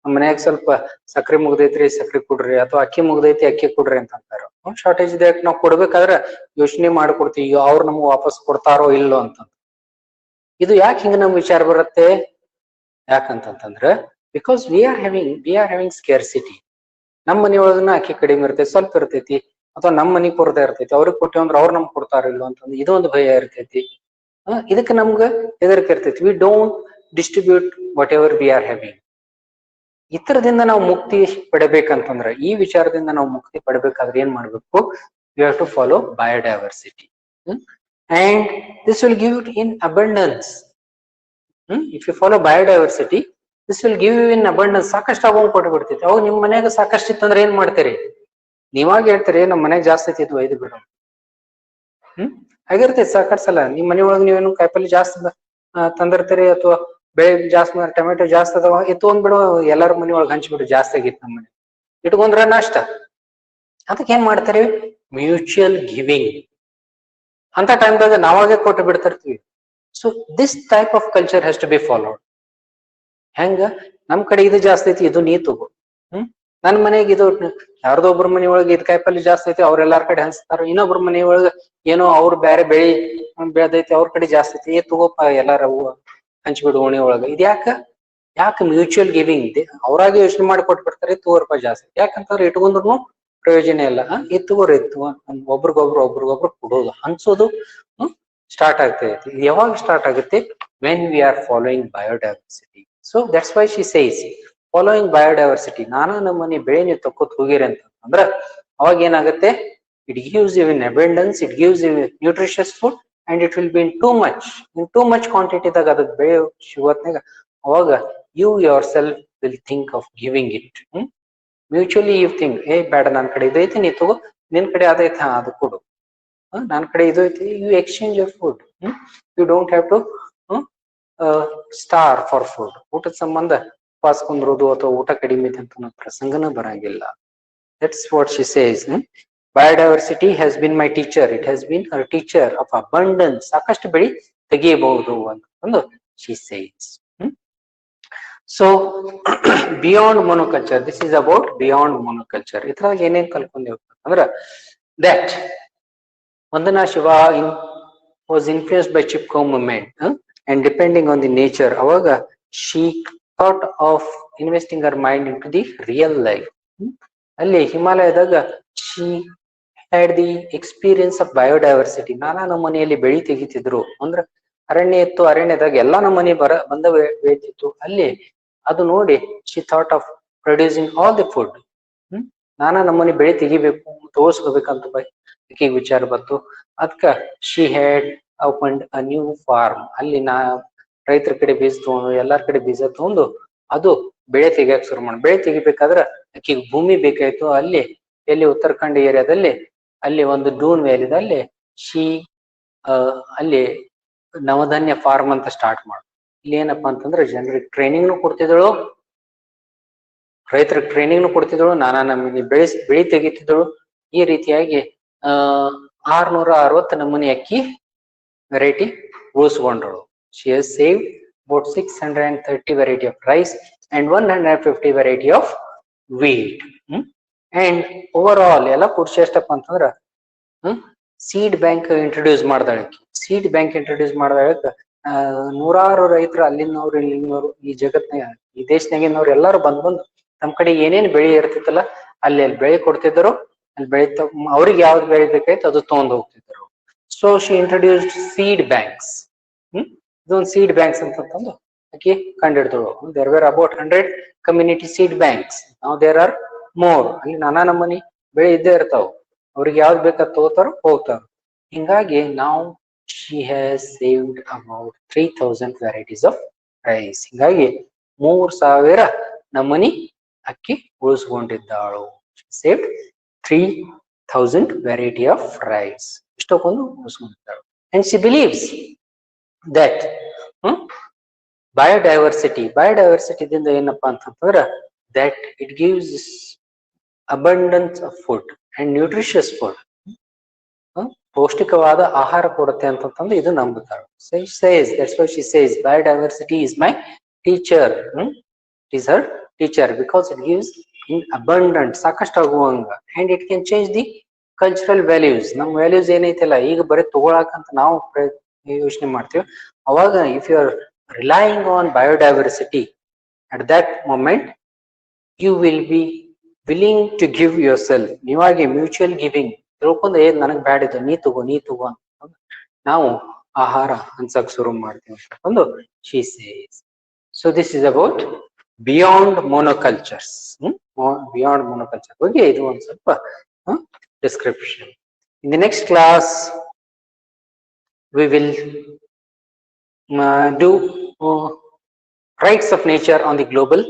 ಮನ್ಯಾಗ ಸ್ವಲ್ಪ ಸಕ್ರಿ ಮುಗ್ದೈತ್ರಿ, ಸಕ್ರಿ ಕೊಡ್ರಿ, ಅಥವಾ ಅಕ್ಕಿ ಮುಗ್ದೈತಿ, ಅಕ್ಕಿ ಕೊಡ್ರಿ ಅಂತ ಅಂತಾರ. ಶಾರ್ಟೇಜ್ ಇದೆ, ನಾವ್ ಕೊಡ್ಬೇಕಾದ್ರೆ ಯೋಚನೆ ಮಾಡ್ಕೊಡ್ತೀವಿ, ಅವ್ರು ನಮ್ಗೆ ವಾಪಸ್ ಕೊಡ್ತಾರೋ ಇಲ್ಲೋ ಅಂತ. ಇದು ಯಾಕೆ ಹಿಂಗ ನಮ್ಗೆ ವಿಚಾರ ಬರುತ್ತೆ, ಯಾಕಂತಂದ್ರೆ because we are having scarcity. ನಮ್ಮ ಮನೆಯೊಳಗನ ಅಕ್ಕಿ ಕಡಿಮೆ ಇರ್ತೈತಿ, ಸ್ವಲ್ಪ ಇರ್ತೈತಿ, ಅಥವಾ ನಮ್ಮ ಮನೆಗ್ ಕೊರತೆ ಇರ್ತೈತಿ, ಅವ್ರಿಗೆ ಕೊಟ್ಟಿವಿ ಅಂದ್ರೆ ಅವ್ರು ನಮ್ಗೆ ಕೊಡ್ತಾರ ಇಲ್ಲೋ ಅಂತಂದ್ರೆ ಇದೊಂದು ಭಯ ಇರ್ತೈತಿ. ಇದಕ್ಕೆ ನಮ್ಗ ಹೆದರಿಕೆ ಇರ್ತೈತಿ. We don't distribute whatever we are having. ಇತರದಿಂದ ನಾವು ಮುಕ್ತಿ ಪಡಬೇಕಂತಂದ್ರ, ಈ ವಿಚಾರದಿಂದ ನಾವು ಮುಕ್ತಿ ಪಡಬೇಕಾದ್ರೆ ಏನ್ ಮಾಡ್ಬೇಕು, you have to follow biodiversity and this will give you in abundance. If you follow biodiversity, this will give you in abundance. ಸಾಕಷ್ಟು ಆಗೋಂಗ್ ಕೊಟ್ಟು ಬಿಡ್ತೈತಿ. ಅವಾಗ ನಿಮ್ ಮನ್ಯಾಗ ಸಾಕಷ್ಟು ಇತ್ತಂದ್ರೆ ಏನ್ ಮಾಡ್ತೀರಿ, ನೀವಾಗ ಹೇಳ್ತೀರಿ ನಮ್ ಮನ್ಯಾಗ ಜಾಸ್ತಿ ಐತಿ, ಒಯ್ದು ಬಿಡು. ಆಗಿರ್ತೈತಿ ಸಾಕಷ್ಟು ಸಲ ನಿಮ್ ಮನೆ ಒಳಗೆ ನೀವೇನು ಕಾಯಿಪಲ್ಲೆ ಜಾಸ್ತಿ ತಂದಿರ್ತೀರಿ, ಅಥವಾ ಬೆಳೆ ಜಾಸ್ತಿ, ಟೊಮೆಟೊ ಜಾಸ್ತಿ ಅದಾವ, ಎತ್ಕೊಂಡ್ಬಿಡು, ಎಲ್ಲಾರ ಮನಿ ಒಳಗೆ ಹಂಚ್ಬಿಡು, ಜಾಸ್ತಿ ಆಗಿತ್ತು ನಮ್ಮ ಮನೆ ಇಟ್ಕೊಂಡ್ರ ನಷ್ಟ. ಅದಕ್ಕೆ ಏನ್ ಮಾಡ್ತಾರೆ, ಮ್ಯೂಚುವಲ್ ಗಿವಿಂಗ್ ಅಂತ ಟೈಮ್ದಾಗ ನಾವಾಗೆ ಕೊಟ್ಟು ಬಿಡ್ತಿರ್ತೀವಿ. So this type of culture has to be followed. ಹೆಂಗ, ನಮ್ ಕಡೆ ಇದು ಜಾಸ್ತಿ ಐತಿ, ಇದು ನೀ ತಗೋ. ನನ್ ಮನೆಗೆ ಇದು, ಯಾರ್ದೋ ಒಬ್ರ ಮನಿ ಒಳಗೆ ಇದ್ ಕಾಯಿಪಲ್ಲೆ ಜಾಸ್ತಿ ಐತಿ, ಅವ್ರೆಲ್ಲಾರ ಕಡೆ ಹಂಚ್ತಾರ. ಇನ್ನೊಬ್ರ ಮನಿ ಒಳಗ ಏನೋ ಅವ್ರು ಬೇರೆ ಬೆಳಿ ಬೆಳೆದೈತಿ, ಅವ್ರ ಕಡೆ ಜಾಸ್ತಿ ಐತಿ, ತಗೋಪ ಎಲ್ಲಾರ ಹಂಚ್ಬಿಡು ಓಣಿ ಒಳಗ. ಇದ್ಯಾಕ, ಯಾಕೆ ಮ್ಯೂಚುವಲ್ ಗಿವಿಂಗ್? ಅವ್ರಾಗೆ ಯೋಚನೆ ಮಾಡಿ ಕೊಟ್ಬಿಡ್ತಾರೆ, 2 ರೂಪಾಯಿ ಜಾಸ್ತಿ. ಯಾಕಂತಂದ್ರೆ ಇಟ್ಕೊಂಡ್ರು ಪ್ರಯೋಜನ ಇಲ್ಲ. ಎತ್ತುಗೋರು ಒಬ್ರಿಗೊಬ್ರು ಕೊಡೋದು ಹಂಚೋದು ಸ್ಟಾರ್ಟ್ ಆಗ್ತೈತಿ. ಇದು ಯಾವಾಗ ಸ್ಟಾರ್ಟ್ ಆಗುತ್ತೆ? When we are following biodiversity. So that's why she says following biodiversity. ನಾನಾ ನಮೂನಿ ಬೆಳೆ ನೀವು ತಕ್ಕೋತ್ ಹೋಗಿರಿ ಅಂತಂದ್ರ ಅವಾಗ ಏನಾಗುತ್ತೆ? It gives you in abundance, it gives you nutritious food and it will be in too much ಕ್ವಾಂಟಿಟಿದಾಗ ಅದ್ ಬೆಳೆ ಶಿವತ್ನಾಗ ಅವಾಗ you yourself will think of giving it. Mutually you think ಬೇಡ, ನನ್ ಕಡೆ ಇದೈತಿ ನೀ ತಗೋ, ನಿನ್ ಕಡೆ ಅದೈತಿ ಅದು ಕೊಡು, ನನ್ ಕಡೆ ಇದು ಐತಿ, you exchange your food. You don't have to starve for food. ಊಟದ ಸಂಬಂಧ ಉಪವಾಸ ಕುಂದ್ರೋದು ಅಥವಾ ಊಟ ಕಡಿಮೆ ಐತಿ ಅಂತ ಪ್ರಸಂಗನ ಬರಂಗಿಲ್ಲ. That's what she says. Biodiversity has been my teacher. It has been a teacher of abundance. ಸಾಕಷ್ಟು ಬೆಳಿ ತೆಗೆಯಬಹುದು ಅಂತ she says. So beyond monoculture, this is about beyond monoculture. ಇದ್ರಾಗ ಏನೇನ್ ಕಲ್ಕೊಂಡೇವ್ ಅಂದ್ರ that Vandana Shiva was influenced by Chipko movement and depending on the nature. Avaga she thought of investing her mind into the real life. ಅಲ್ಲಿ ಹಿಮಾಲಯದಾಗ she had the experience of biodiversity. ನಾನಾ ನಮೂನೆಯಲ್ಲಿ ಬೆಳಿ ತೆಗಿತಿದ್ರು. ಅಂದ್ರ ಅರಣ್ಯ ಇತ್ತು, ಅರಣ್ಯದಾಗ ಎಲ್ಲಾ ನಮೂನೆ ಬಂದ ಬೆಳಿತಿತ್ತು. ಅಲ್ಲಿ ಅದು ನೋಡಿ she thought of producing all the food. ನಾನಾ ನಮೂನೆ ಬೆಳಿ ತೆಗಿಬೇಕು, ತೋರ್ಸ್ಕೋಬೇಕಂತ ಆಕೆಗೆ ವಿಚಾರ ಬಂತು. ಅದಕ್ಕ she had opened a new farm. ಅಲ್ಲಿ ರೈತರ ಕಡೆ ಬೀಜ ತಗೊಂಡು ಎಲ್ಲಾರ ಕಡೆ ಬೀಜ ತಗೊಂಡು ಅದು ಬೆಳೆ ತೆಗಿಯಕ್ ಶುರು ಮಾಡಿ. ಬೆಳೆ ತೆಗಿಬೇಕಾದ್ರ ಆಕೆಗೆ ಭೂಮಿ ಬೇಕಾಯ್ತು. ಅಲ್ಲಿ ಎಲ್ಲಿ ಉತ್ತರಾಖಂಡ ಏರಿಯಾದಲ್ಲಿ ಅಲ್ಲಿ ಒಂದು ಡೂನ್ ವ್ಯಾಲಿದಲ್ಲಿ ಅಲ್ಲಿ ನವಧಾನ್ಯ ಫಾರ್ಮ್ ಅಂತ ಸ್ಟಾರ್ಟ್ ಮಾಡ. ಇಲ್ಲಿ ಏನಪ್ಪಾ ಅಂತಂದ್ರೆ ಜನರಿಗೆ ಟ್ರೈನಿಂಗ್ ಕೊಡ್ತಿದ್ದಳು, ರೈತರಿಗೆ ಟ್ರೈನಿಂಗ್ ಕೊಡ್ತಿದ್ದಳು, ನಾನಾ ನಮೂನಿ ಬೆಳಿ ತೆಗಿತಿದ್ದಳು. ಈ ರೀತಿಯಾಗಿ 660 ನಮೂನಿ ಅಕ್ಕಿ variety ಉಳಿಸ್ಕೊಂಡ್ರು. She has saved about 630 variety of rice and 150 variety of wheat. And overall ಎಲ್ಲ ಕೂಡ್ಸಿ ಎಷ್ಟಪ್ಪ ಅಂತಂದ್ರ ಸೀಡ್ ಬ್ಯಾಂಕ್ ಇಂಟ್ರೊಡ್ಯೂಸ್ ಮಾಡ್ದಾಳ. ಸೀಡ್ ಬ್ಯಾಂಕ್ ಇಂಟ್ರೊಡ್ಯೂಸ್ ಮಾಡಿದಾಗ ನೂರಾರು ರೈತರು ಅಲ್ಲಿನವ್ರು ಇಲ್ಲಿನವ್ರು ಈ ಜಗತ್ನಾಗ ಈ ದೇಶನಾಗಿನವ್ರು ಎಲ್ಲಾರು ಬಂದು ನಮ್ ಕಡೆ ಏನೇನ್ ಬೆಳಿ ಇರ್ತಿತ್ತಲ್ಲ ಅಲ್ಲಿ ಬೆಳೆ ಕೊಡ್ತಿದ್ರು. ಅಲ್ಲಿ ಬೆಳಿತ ಅವ್ರಿಗೆ ಯಾವ್ದು ಬೆಳಿ ಬೇಕಾಯ್ತು ಅದು ತಗೊಂಡ್ ಹೋಗ್ತಿದ್ರು. So she introduced seed banks. ಇದೊಂದು ಸೀಡ್ ಬ್ಯಾಂಕ್ಸ್ ಅಂತಂದು ಆಕಿ ಕಂಡಿಡ್ದಳು. There were about 100 community seed banks. ನಾವ್ ದೇರ್ ಆರ್ ಮೋರ್. ಅಲ್ಲಿ ನಾನಾ ನಮೂನಿ ಬೆಳೆ ಇದ್ದೇ ಇರ್ತಾವ. ಅವ್ರಿಗೆ ಯಾವ್ದು ಬೇಕಾದ್ ತಗೋತಾರ ಹೋಗ್ತಾರ. ಹಿಂಗಾಗಿ ನಾವು she has saved about 3000 varieties of rice. ಹಿಂಗಾಗಿ 3000 ನಮೂನಿ ಅಕ್ಕಿ ಉಳಿಸ್ಕೊಂಡಿದ್ದಾಳು. saved 3000 variety of rice. ಇಷ್ಟಕ್ಕೊಂದು ಉಳಿಸ್ಕೊಂಡಿದ್ದಾಳು. And she believes that biodiversity ದಿಂದ ಏನಪ್ಪಾ ಅಂತಂದ್ರ that it gives abundance of food and nutritious food. ಪೌಷ್ಟಿಕವಾದ ಆಹಾರ ಕೊಡುತ್ತೆ ಅಂತಂದು ಇದು ನಂಬುತ್ತಾಳೆ. says that's why she says biodiversity is my teacher. It is her teacher because it gives in abundance, ಸಾಕಷ್ಟು ಆಗುವಂಗ, and it can change the cultural values. ನಮ್ ವ್ಯಾಲ್ಯೂಸ್ ಏನೈತಲ್ಲ ಈಗ ಬರೀ ತಗೊಳಕಂತ ನಾವು ಯೋಚನೆ ಮಾಡ್ತೀವಿ. ಅವಾಗ if you are relying on biodiversity at that moment you will be willing to give yourself. ನೀವಾಗಿ ಮ್ಯೂಚುವಲ್ ಗಿವಿಂಗ್ ತಿಳ್ಕೊಂಡು ನನಗ್ ಬ್ಯಾಡಿದು ನೀ ತಗೋ ಅಂತ ನಾವು ಆಹಾರ ಹಂಚಕ್ ಶುರು ಮಾಡ್ತೀವಿ ಅಂತಂದು she says. So this is about beyond monocultures. Beyond monoculture ಬಗ್ಗೆ ಇದು ಒಂದ್ ಸ್ವಲ್ಪ description. In the next class we will do rights of nature on the global